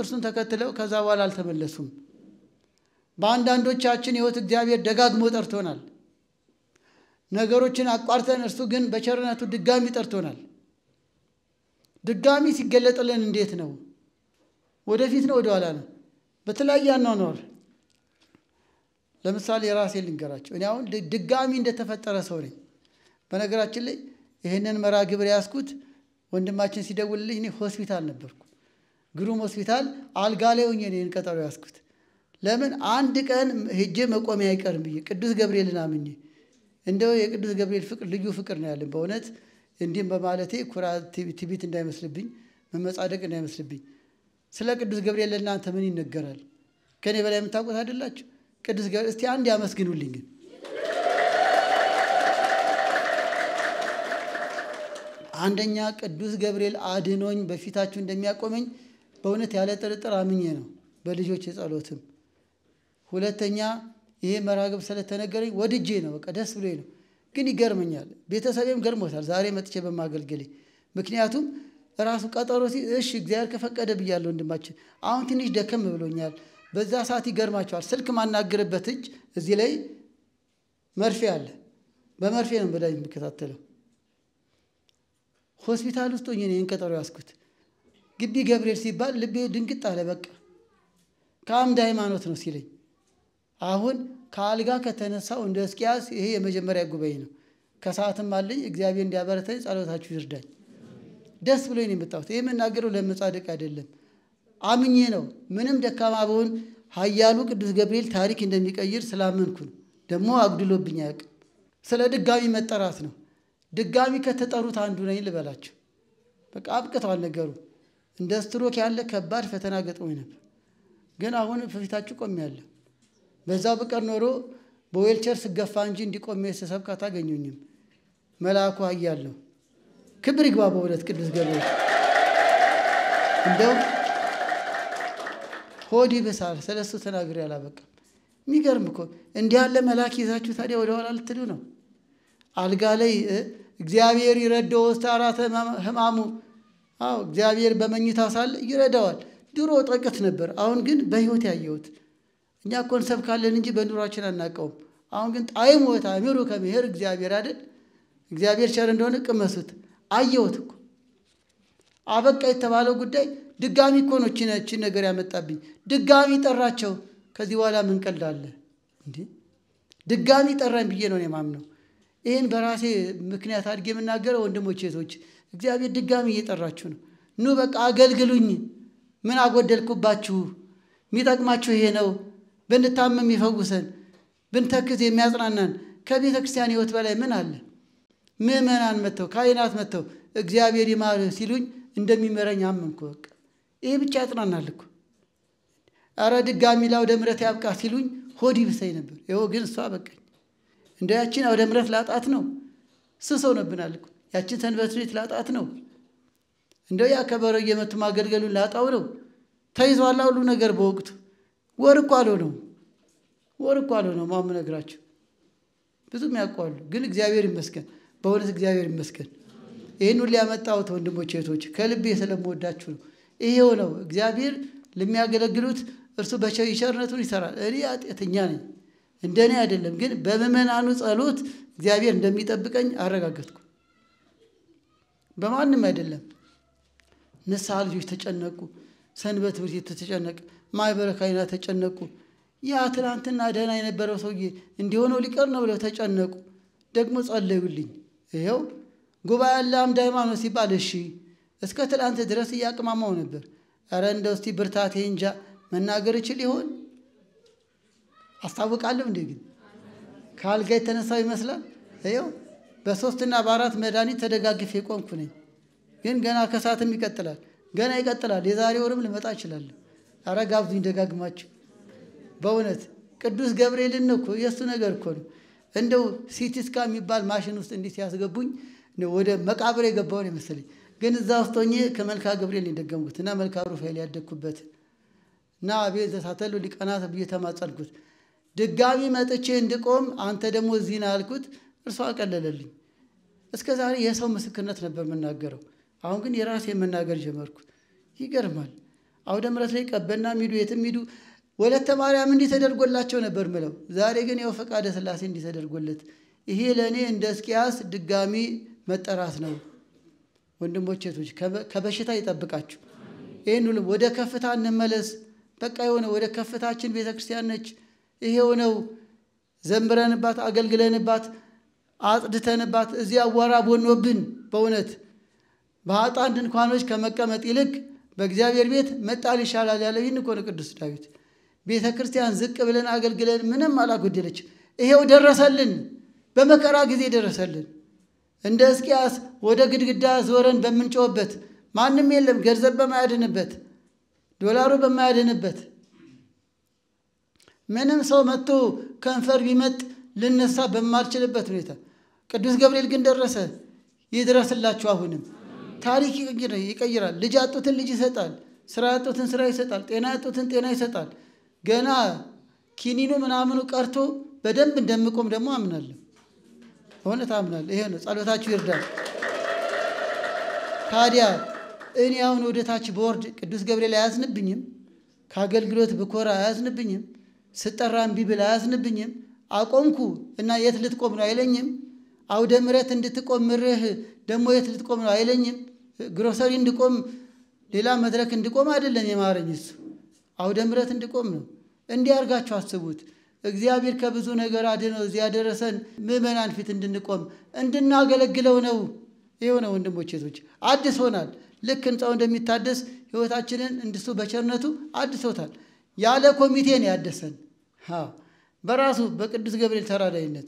እርሱን ተከትለው ከዛ በኋላ አልተመለሱም። በአንዳንዶቻችን ሕይወት እግዚአብሔር ደጋግሞ ጠርቶናል። ነገሮችን አቋርጠን እርሱ ግን በቸርነቱ ድጋሚ ጠርቶናል። ድጋሚ ሲገለጥልን እንዴት ነው? ወደፊት ነው ወደኋላ ነው በተለያየ አኗኗር ለምሳሌ ራሴን ልንገራችሁ እኔ አሁን ድጋሚ እንደተፈጠረ ሰው ነኝ በነገራችን ላይ ይሄንን መርሃ ግብር ያስኩት ወንድማችን ሲደውልልኝ እኔ ሆስፒታል ነበርኩ ግሩም ሆስፒታል አልጋ ላይ ሆኜ እኔን ቀጠሮ ያስኩት ለምን አንድ ቀን ሄጄ መቆሚያ አይቀርም ብዬ ቅዱስ ገብርኤልን አምኜ እንደው የቅዱስ ገብርኤል ፍቅር ልዩ ፍቅር ነው ያለን በእውነት እንዲም በማለቴ ኩራት ትዕቢት እንዳይመስልብኝ መመጻደቅ እንዳይመስልብኝ ስለ ቅዱስ ገብርኤል ለእናንተ ምን ይነገራል ከኔ በላይ የምታውቁት አይደላችሁ ቅዱስ ገብርኤል እስቲ አንድ ያመስግኑልኝ ግን አንደኛ ቅዱስ ገብርኤል አድኖኝ በፊታችሁ እንደሚያቆመኝ በእውነት ያለ ጥርጥር አምኜ ነው በልጆች ጸሎትም ሁለተኛ ይሄ መርሃ ግብር ስለተነገረኝ ወድጄ ነው በቃ ደስ ብሎኝ ነው ግን ይገርመኛል ቤተሰቤም ገርሞታል ዛሬ መጥቼ በማገልገሌ ምክንያቱም ራሱ ቀጠሮ እሺ እግዚአብሔር ከፈቀደ ብያለሁ ወንድማችን አሁን ትንሽ ደከም ብሎኛል በዛ ሰዓት ይገርማቸዋል ስልክ ማናገርበት እጅ እዚህ ላይ መርፌ አለ በመርፌ ነው በላይ የሚከታተለው ሆስፒታል ውስጥ ሆኜ ነው ቀጠሮ ያስኩት ግቢ ገብርኤል ሲባል ልቤ ድንግጥ አለ በቃ ከአምድ ሃይማኖት ነው ሲለኝ አሁን ከአልጋ ከተነሳው እንደ እስቂያስ ይሄ የመጀመሪያ ጉባኤ ነው ከሰዓትም አለኝ እግዚአብሔር እንዲያበረታኝ ጸሎታችሁ ይርዳኝ ደስ ብሎኝ ነው የመጣሁት ይሄ መናገረው ለመጻደቅ አይደለም አምኜ ነው ምንም ደካማ ብሆን ኃያሉ ቅዱስ ገብርኤል ታሪክ እንደሚቀይር ስላመንኩ ነው ደግሞ አግድሎብኝ አያውቅም ስለ ድጋሚ መጠራት ነው ድጋሚ ከተጠሩት አንዱ ነኝ ልበላችሁ በቃ አብቅቷል ነገሩ እንደ ስትሮክ ያለ ከባድ ፈተና ገጥሞኝ ነበር ግን አሁን በፊታችሁ ቆሜያለሁ በዛው በቀር ኖሮ በዌልቸር ስገፋ እንጂ እንዲቆሜ ስሰብክ አታገኙኝም መልአኩ አያለሁ ክብር ይግባ በእውነት ቅዱስ ገብርኤል እንደው ሆዲ በሳል ስለሱ ተናግሬ አላበቃም የሚገርም እኮ እንዲህ ያለ መልአክ ይዛችሁ ታዲያ ወደ ኋላ ልትዱ ነው አልጋ ላይ እግዚአብሔር ይረዳው ወስታራተ ህማሙ አው እግዚአብሔር በመኝታው ሳለ ይረዳዋል ድሮ ጥቅት ነበር አሁን ግን በህይወት ያየሁት እኛ ኮንሰፕት ካለን እንጂ በኑራችን አናቀውም አሁን ግን ጣይም ወታ ምሩ ከመሄር እግዚአብሔር አይደል እግዚአብሔር ቸር እንደሆነ ቅመሱት አየሁት እኮ አበቃ የተባለው ጉዳይ ድጋሚ እኮ ነው እቺ ነገር ያመጣብኝ ድጋሚ ጠራቸው ከዚህ በኋላ ምን ቀልዳለ እንዴ ድጋሚ ጠራኝ ብዬ ነው የማምነው ይሄን በራሴ ምክንያት አድርጌ የምናገረው ወንድሞቼ እህቶች እግዚአብሔር ድጋሚ እየጠራችሁ ነው ኑ በቃ አገልግሉኝ ምን አጎደልኩባችሁ የሚጠቅማችሁ ይሄ ነው ብንታመም ይፈውሰን ብንተክዝ የሚያጽናናን ከቤተ ክርስቲያን ህይወት በላይ ምን አለ ምእመናን መተው ካህናት መተው እግዚአብሔር ይማር ሲሉኝ እንደሚመረኝ አመንኩ በቃ ይሄ ብቻ ያጽናናል እኮ አረ ድጋሚ ለአውደ ምሕረት ያብቃ ሲሉኝ ሆዲ ብሰይ ነበር ይኸው ግን እሷ በቃኝ እንደ ያቺን አውደ ምሕረት ላጣት ነው ስሰው ነብናል እኮ ያቺን ሰንበት ቤት ላጣት ነው እንደው ያ ከበሮ እየመቱ ማገልገሉን ላጣው ነው ተይዟል ሁሉ ነገር በወቅቱ ወርቁ አለው ማም ነግራችሁ ብዙም ያውቃሉ ግን እግዚአብሔር ይመስገን በእውነት እግዚአብሔር ይመስገን ይሄን ሁሉ ያመጣሁት ወንድሞቼ እህቶች ከልቤ ስለምወዳችሁ ነው ይሄው ነው እግዚአብሔር ለሚያገለግሉት እርሱ በቸርነቱን ይሰራል እኔ ኃጢአተኛ ነኝ እንደኔ አይደለም ግን በመመናኑ ጸሎት እግዚአብሔር እንደሚጠብቀኝ አረጋግጥኩ በማንም አይደለም ንስሐ ልጆች ተጨነቁ ሰንበት ቤት ተጨነቀ ማይበረ ካህናት ተጨነቁ ያ ትናንትና ደህና የነበረው ሰውዬ እንዲሆነው ሊቀር ነው ብለው ተጨነቁ ደግሞ ጸለዩልኝ ይሄው ጉባኤ አምድ ሃይማኖት ሲባል እሺ እስከ ትላንት ድረስ ያቅማማው ነበር አረ እንደው እስቲ ብርታቴ እንጃ መናገር ይችል ይሆን አስታውቃለሁ እንዴ ግን ካልጋ የተነሳው ይመስላል ይሄው በ3 እና በ4 መድኃኒት ተደጋግፌ ቆምኩ ነኝ ግን ገና ከሳትም ይቀጥላል የዛሬ ወርም ልመጣ ይችላል አረ ጋብዙኝ ደጋግማችሁ በእውነት ቅዱስ ገብርኤልን ነው እኮ የሱ ነገር እኮ ነው እንደው ሲቲስካ የሚባል ማሽን ውስጥ እንዲህ ሲያስገቡኝ ነው ወደ መቃብር የገባው ነው መሰለኝ ግን እዛ ውስጥ ሆኜ ከመልካ ገብርኤል እንደገምኩትና መልካ ሩፋኤል ያደኩበት እና አቤት ተሳተሉ ሊቀናት ብዬ ተማጸልኩት ድጋሚ መጥቼ እንድቆም አንተ ደግሞ እዚህ ነህ አልኩት እርሱ አቀለለልኝ እስከዛሬ የሰው ምስክርነት ነበር መናገረው አሁን ግን የራሴ መናገር ጀመርኩ ይገርማል አውደ ምሕረት ላይ ቀበና ሚዱ የትም ሚዱ ወለተ ማርያም እንዲህ ተደርጎላቸው ነበር ምለው ዛሬ ግን ያው ፈቃደ ሥላሴ እንዲህ ተደርጎለት ይሄ ለኔ እንደ እስቂያስ ድጋሚ መጠራት ነው ወንድሞቼ እህቶች ከበሽታ ይጠብቃችሁ ይሄን ሁሉ ወደ ከፍታ እንመለስ። በቃ የሆነ ወደ ከፍታችን ቤተክርስቲያን ነች። ይሄው ነው። ዘምረንባት አገልግለንባት አጽድተንባት እዚህ አዋራ ቦኖብን በእውነት በኃጥአን ድንኳኖች ከመቀመጥ ይልቅ በእግዚአብሔር ቤት መጣል ይሻላል ያለው ይህን እኮ ነው ቅዱስ ዳዊት። ቤተክርስቲያን ዝቅ ብለን አገልግለን ምንም አላጎደለች። ይሄው ደረሰልን። በመከራ ጊዜ ደረሰልን። እንደ ሕዝቅያስ ወደ ግድግዳ ዞረን በምንጮህበት ማንም የለም ገንዘብ በማያድንበት ዶላሩ በማያድንበት ምንም ሰው መጥቶ ከንፈር ቢመጥ ልነሳ በማልችልበት ሁኔታ ቅዱስ ገብርኤል ግን ደረሰ። ይድረስላችሁ። አሁንም ታሪክ ይቀይራል። ልጅ ያጡትን ልጅ ይሰጣል። ስራ ያጡትን ስራ ይሰጣል። ጤና ያጡትን ጤና ይሰጣል። ገና ኪኒኑ ምናምኑ ቀርቶ በደንብ እንደምቆም ደግሞ አምናለሁ። በእውነት አምናለሁ። ይሄ ነው። ጸሎታችሁ ይርዳል። ታዲያ እኔ አሁን ወደታች ቦርድ ቅዱስ ገብርኤል አያዝንብኝም? ከአገልግሎት ብኮራ አያዝንብኝም? ስጠራ እምቢ ብል አያዝንብኝም? አቆምኩ እና የት ልትቆም ነው አይለኝም? አውደ ምሕረት እንድትቆም ምርህ ደግሞ የት ልትቆም ነው አይለኝም? ግሮሰሪ እንድቆም ሌላ መድረክ እንድቆም አይደለም የማረኝ እሱ አውደ ምሕረት እንድቆም ነው። እንዲህ አድርጋችሁ አስቡት። እግዚአብሔር ከብዙ ነገር አድኖ እዚያ ያደረሰን ምእመናን ፊት እንድንቆም እንድናገለግለው ነው። ይሄው ነው ወንድሞቼ እህቶቼ። አድሶናል። ልክ ሕንጻው እንደሚታደስ ሕይወታችንን እንድሱ በቸርነቱ አድሶታል። ያለ ኮሚቴ ነው ያደሰን በራሱ በቅዱስ ገብርኤል ተራዳይነት።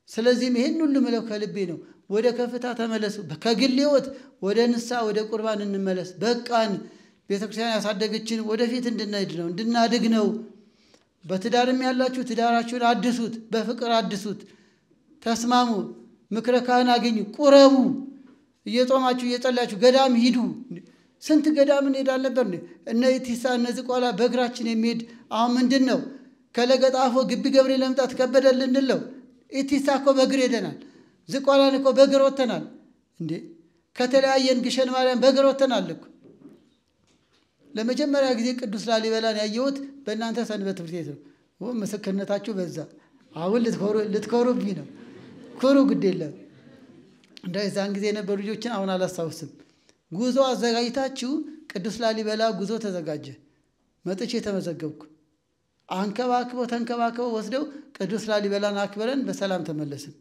ስለዚህም ይሄን ሁሉ ምለው ከልቤ ነው። ወደ ከፍታ ተመለሱ። ከግል ሕይወት ወደ ንስሐ ወደ ቁርባን እንመለስ። በቃን። ቤተክርስቲያን ያሳደገችን ወደፊት እንድንሄድ ነው እንድናድግ ነው። በትዳርም ያላችሁ ትዳራችሁን አድሱት፣ በፍቅር አድሱት፣ ተስማሙ፣ ምክረ ካህን አገኙ፣ ቁረቡ። እየጾማችሁ እየጸላችሁ ገዳም ሂዱ። ስንት ገዳም እንሄዳለን ነበር። እነ ኢቲሳ እነ ዝቋላ በእግራችን የሚሄድ አሁን ምንድን ነው? ከለገጣፎ ግቢ ገብርኤል ለመምጣት ከበደልን እንለው። ኢቲሳ እኮ በእግር ሄደናል። ዝቋላን እኮ በእግር ወተናል። እንዴ ከተለያየን ግሸን ማርያም በእግር ወተናል እኮ። ለመጀመሪያ ጊዜ ቅዱስ ላሊበላን ያየሁት በእናንተ ሰንበት ትምህርት ቤት ነው። ምስክርነታችሁ በዛ። አሁን ልትኮሩብኝ ነው። ኩሩ፣ ግድ የለም። እንደዛን ጊዜ የነበሩ ልጆችን አሁን አላስታውስም። ጉዞ አዘጋጅታችሁ ቅዱስ ላሊበላ ጉዞ ተዘጋጀ። መጥቼ ተመዘገብኩ። ተንከባክበው ወስደው ቅዱስ ላሊበላን አክብረን በሰላም ተመለስን።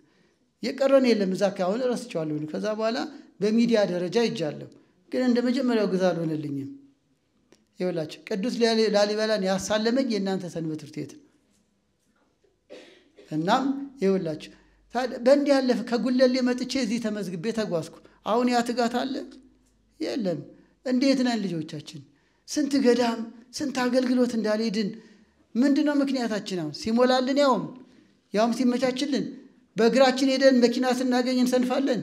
የቀረን የለም። እዛ አሁን ረስቼዋለሁ። ከዛ በኋላ በሚዲያ ደረጃ ይጃለሁ፣ ግን እንደ መጀመሪያው ጉዞ አልሆነልኝም። ይኸውላችሁ ቅዱስ ላሊበላን ያሳለመኝ የእናንተ ሰንበት ትምህርት ቤት ነው። እናም ይኸውላችሁ በእንዲህ ያለፈ ከጉለሌ መጥቼ እዚህ ተመዝግቤ ተጓዝኩ። አሁን ያ ትጋት አለ የለም? እንዴት ነን ልጆቻችን? ስንት ገዳም ስንት አገልግሎት እንዳልሄድን ምንድነው ምክንያታችን? አሁን ሲሞላልን ያውም ሲመቻችልን በእግራችን ሄደን መኪና ስናገኝ እንሰልፋለን።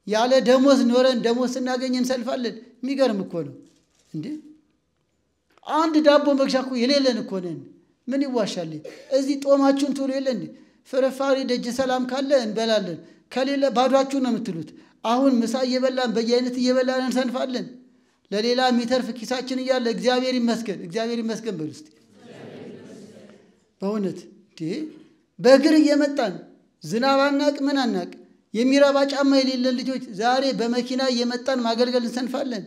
ያለ ደሞዝ ኖረን ደሞዝ ስናገኝ እንሰልፋለን። የሚገርም እኮ ነው እንዴ! አንድ ዳቦ መግዣ እኮ የሌለን እኮ ነን። ምን ይዋሻል? እዚህ ጦማችሁን ትውሉ የለ እንዴ? ፍርፋሪ ደጅ ሰላም ካለ እንበላለን፣ ከሌለ ባዷችሁን ነው የምትሉት። አሁን ምሳ እየበላን በየአይነት እየበላን እንሰንፋለን። ለሌላ የሚተርፍ ኪሳችን እያለ እግዚአብሔር ይመስገን በሉ እስቲ። በእውነት በእግር እየመጣን ዝናብ አናቅ ምን አናቅ የሚረባ ጫማ የሌለን ልጆች ዛሬ በመኪና እየመጣን ማገልገል እንሰንፋለን።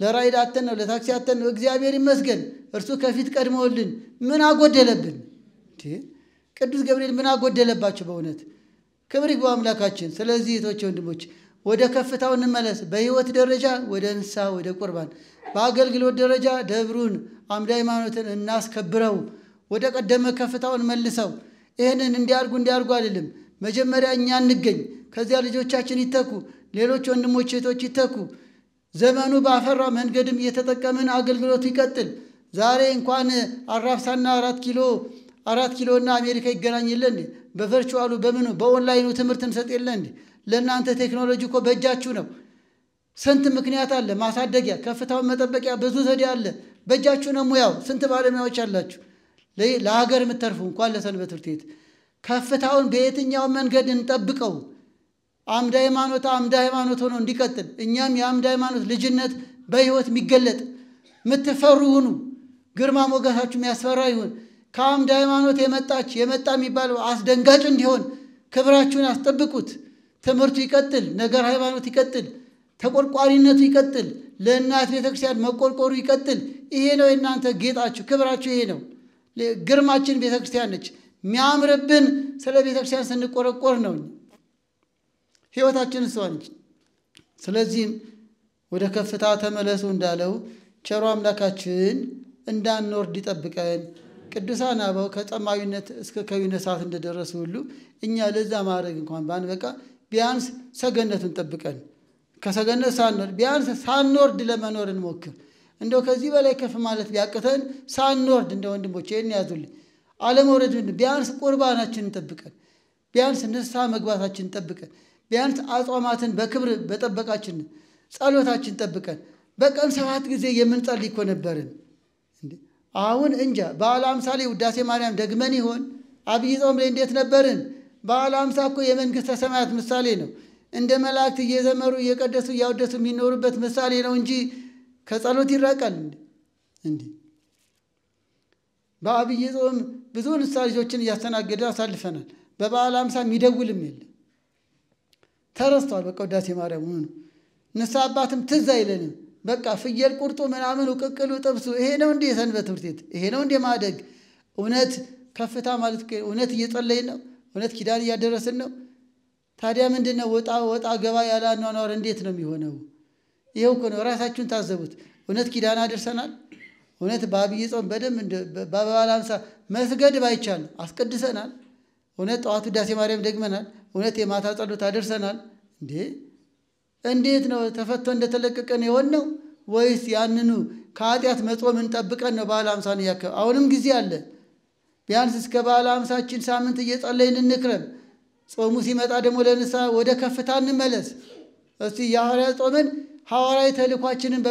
ለራይድ አተን ነው ለታክሲ አተን ነው። እግዚአብሔር ይመስገን እርሱ ከፊት ቀድሞልን ምን አጎደለብን? ቅዱስ ገብርኤል ምን አጎደለባቸው? በእውነት ክብር ይግባው አምላካችን። ስለዚህ እህቶቼ ወንድሞች ወደ ከፍታው እንመለስ። በሕይወት ደረጃ ወደ ንስሐ ወደ ቁርባን፣ በአገልግሎት ደረጃ ደብሩን አምደ ሃይማኖትን እናስከብረው፣ ወደ ቀደመ ከፍታውን መልሰው። ይህንን እንዲያርጉ አይደለም። መጀመሪያ እኛ እንገኝ፣ ከዚያ ልጆቻችን ይተኩ፣ ሌሎች ወንድሞች እህቶች ይተኩ። ዘመኑ ባፈራው መንገድም እየተጠቀምን አገልግሎቱ ይቀጥል። ዛሬ እንኳን አራብሳና 4 ኪሎና አሜሪካ ይገናኝ የለ እንዴ? በቨርቹዋሉ በምኑ በኦንላይኑ ትምህርት እንሰጥ የለ እንዴ? ለእናንተ ቴክኖሎጂ እኮ በእጃችሁ ነው። ስንት ምክንያት አለ ማሳደጊያ፣ ከፍታውን መጠበቂያ ብዙ ዘዴ አለ። በእጃችሁ ነው ሙያው። ስንት ባለሙያዎች አላችሁ ለሀገር የምትተርፉ እንኳን ለሰንበት ትምህርት ቤት። ከፍታውን በየትኛው መንገድ እንጠብቀው። አምደ ሃይማኖት ሆኖ እንዲቀጥል እኛም የአምደ ሃይማኖት ልጅነት በሕይወት የሚገለጥ የምትፈሩ ሁኑ። ግርማ ሞገሳችሁ የሚያስፈራ ይሁን። ከአምደ ሃይማኖት የመጣ የሚባለው አስደንጋጭ እንዲሆን ክብራችሁን አስጠብቁት። ትምህርቱ ይቀጥል፣ ነገር ሃይማኖት ይቀጥል። ተቆርቋሪነቱ ይቀጥል። ለእናት ቤተክርስቲያን መቆርቆሩ ይቀጥል። ይሄ ነው የእናንተ ጌጣችሁ፣ ክብራችሁ ይሄ ነው። ግርማችን ቤተክርስቲያን ነች። የሚያምርብን ስለ ቤተክርስቲያን ስንቆረቆር ነው። ሕይወታችን እሷ ነች። ስለዚህም ወደ ከፍታ ተመለሱ እንዳለው ቸሩ አምላካችን እንዳንወርድ ይጠብቀን። ቅዱሳን አበው ከጠማዊነት እስከ ከዊነት ሰዓት እንደደረሱ ሁሉ እኛ ለዛ ማድረግ እንኳን ባንበቃ ቢያንስ ሰገነቱን ጠብቀን ከሰገነት ሳንወርድ ቢያንስ ሳንወርድ ለመኖር እንሞክር። እንደው ከዚህ በላይ ከፍ ማለት ቢያቅተን ሳንወርድ እንደ ወንድሞቼ ይሄን ያዙልኝ አለመውረድ ቢያንስ ቁርባናችንን ጠብቀን ቢያንስ ንስሐ መግባታችንን ጠብቀን ቢያንስ አጽዋማትን በክብር በጠበቃችን ጸሎታችን ጠብቀን በቀን 7 ጊዜ የምንጸልይ እኮ ነበርን እንዴ! አሁን እንጃ በዓለ ሃምሳ ላይ ውዳሴ ማርያም ደግመን ይሆን? አብይ ጾም ላይ እንዴት ነበርን? በዓለ ሃምሳ እኮ የመንግሥተ ሰማያት ምሳሌ ነው። እንደ መላእክት እየዘመሩ እየቀደሱ እያወደሱ የሚኖሩበት ምሳሌ ነው እንጂ ከጸሎት ይራቃል እንዴ? በአብይ ጾም ብዙ ንስሐ ልጆችን እያስተናገደ አሳልፈናል። በበዓለ ሃምሳ የሚደውልም የለም። ተረስቷል። በቃ ውዳሴ ማርያም ሆኖ ንስሐ አባትም ትዝ አይለንም። በቃ ፍየል ቁርጡ ምናምን ቅቅሉ ጥብሱ ይሄ ነው እንዴ ሰንበት ትምህርት ቤት? ይሄ ነው እንዴ ማደግ? እውነት ከፍታ ማለት እውነት እየጸለይን ነው? እውነት ኪዳን እያደረስን ነው? ታዲያ ምንድነው ወጣ ገባ ያለ አኗኗር እንዴት ነው የሚሆነው? ይሄው እኮ ነው። ራሳችሁን ታዘቡት። እውነት ኪዳን አደርሰናል? እውነት በአብይ ጾም በደንብ በበዓለ ሃምሳ መስገድ ባይቻል አስቀድሰናል? እውነት ጠዋት ውዳሴ ማርያም ደግመናል? እውነት የማታ ጸሎት አደርሰናል እንዴ? እንዴት ነው ተፈቶ እንደተለቀቀን የሆነው? ወይስ ያንኑ ከኃጢአት መጾምን ጠብቀን ነው በዓለ ሃምሳን ያከ? አሁንም ጊዜ አለ። ቢያንስ እስከ በዓለ ሃምሳችን ሳምንት እየጸለይን እንክረም። ጾሙ ሲመጣ ደግሞ ለንስሐ ወደ ከፍታ እንመለስ። እስቲ የሐዋርያት ጾምን ሐዋርያዊ ተልእኳችንን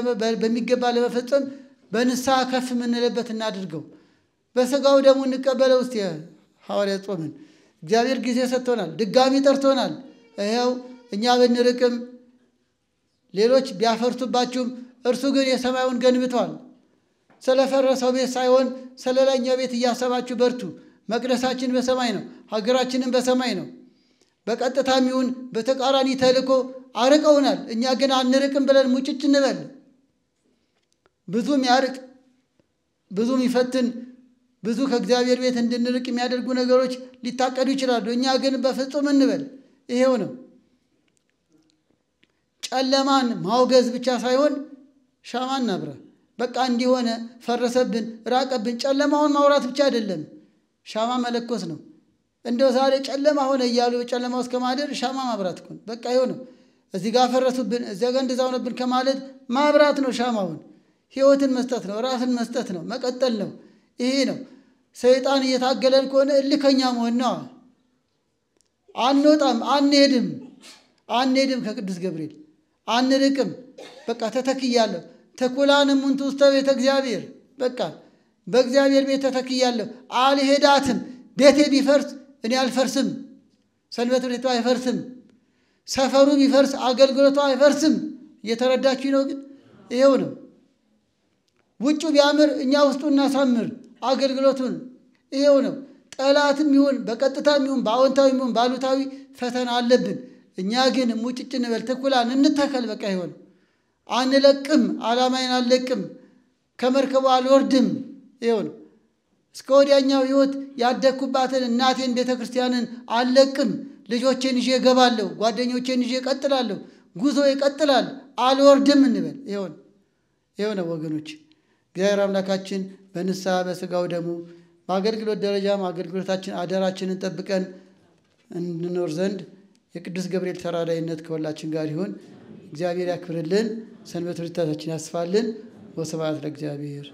በሚገባ ለመፈጸም በንስሐ ከፍ የምንልበት እናድርገው። በሥጋው ደግሞ እንቀበለው። እስቲ ሐዋርያት ጾምን እግዚአብሔር ጊዜ ሰጥቶናል፣ ድጋሚ ጠርቶናል። ይኸው እኛ ብንርቅም ሌሎች ቢያፈርሱባችሁም እርሱ ግን የሰማዩን ገንብቷል። ስለፈረሰው ቤት ሳይሆን ስለላይኛው ቤት እያሰባችሁ በርቱ። መቅደሳችን በሰማይ ነው፣ ሀገራችንን በሰማይ ነው። በቀጥታም ይሁን በተቃራኒ ተልእኮ አርቀውናል። እኛ ግን አንርቅም ብለን ሙጭጭ እንበል። ብዙም ያርቅ ብዙም ይፈትን ብዙ ከእግዚአብሔር ቤት እንድንርቅ የሚያደርጉ ነገሮች ሊታቀዱ ይችላሉ። እኛ ግን በፍጹም እንበል። ይሄው ነው። ጨለማን ማውገዝ ብቻ ሳይሆን ሻማን እናብራ። በቃ እንዲሆነ ፈረሰብን ራቀብን ጨለማውን ማውራት ብቻ አይደለም፣ ሻማ መለኮስ ነው። እንደው ዛሬ ጨለማ ሆነ እያሉ ጨለማ ውስጥ ከማደር ሻማ ማብራት እኮ በቃ ይሄው ነው። እዚህ ጋር ፈረሱብን እዚያ ጋር እንደዛ ሆነብን ከማለት ማብራት ነው። ሻማውን ሕይወትን መስጠት ነው፣ ራስን መስጠት ነው፣ መቀጠል ነው። ይሄ ነው። ሰይጣን እየታገለን ከሆነ እልከኛ መሆን ነው። አንወጣም፣ አንሄድም ከቅዱስ ገብርኤል አንርቅም። በቃ ተተክያለሁ። ተኩላንም እንቱ ውስተ ቤተ እግዚአብሔር። በቃ በእግዚአብሔር ቤት ተተክያለሁ፣ አልሄዳትም። ቤቴ ቢፈርስ እኔ አልፈርስም። ሰንበት ቤቷ አይፈርስም። ሰፈሩ ቢፈርስ አገልግሎቷ አይፈርስም። እየተረዳችሁ ነው? ግን ይሄው ነው። ውጩ ቢያምር እኛ ውስጡ እናሳምር አገልግሎቱን። ይሄው ነው። ጠላትም ይሁን በቀጥታም ይሁን በአዎንታዊ ይሁን ባሉታዊ ፈተና አለብን። እኛ ግን ሙጭጭ እንበል፣ ተኩላን እንተከል። በቃ ይሆን አንለቅም፣ ዓላማዬን አልለቅም፣ ከመርከቡ አልወርድም። ይሄው ነው። እስከ ወዲያኛው ሕይወት ያደግኩባትን እናቴን ቤተክርስቲያንን አልለቅም። ልጆቼን ይዤ እገባለሁ፣ ጓደኞቼን ይዤ እቀጥላለሁ፣ ጉዞ ይቀጥላል፣ አልወርድም እንበል። ይሄው ነው ወገኖች። እግዚአብሔር አምላካችን በንስሐ በሥጋው ደሙ በአገልግሎት ደረጃም አገልግሎታችን አደራችንን ጠብቀን እንኖር ዘንድ የቅዱስ ገብርኤል ተራዳይነት ከሁላችን ጋር ይሁን። እግዚአብሔር ያክብርልን፣ ሰንበት ትምህርታችን ያስፋልን። ወስብሐት ለእግዚአብሔር።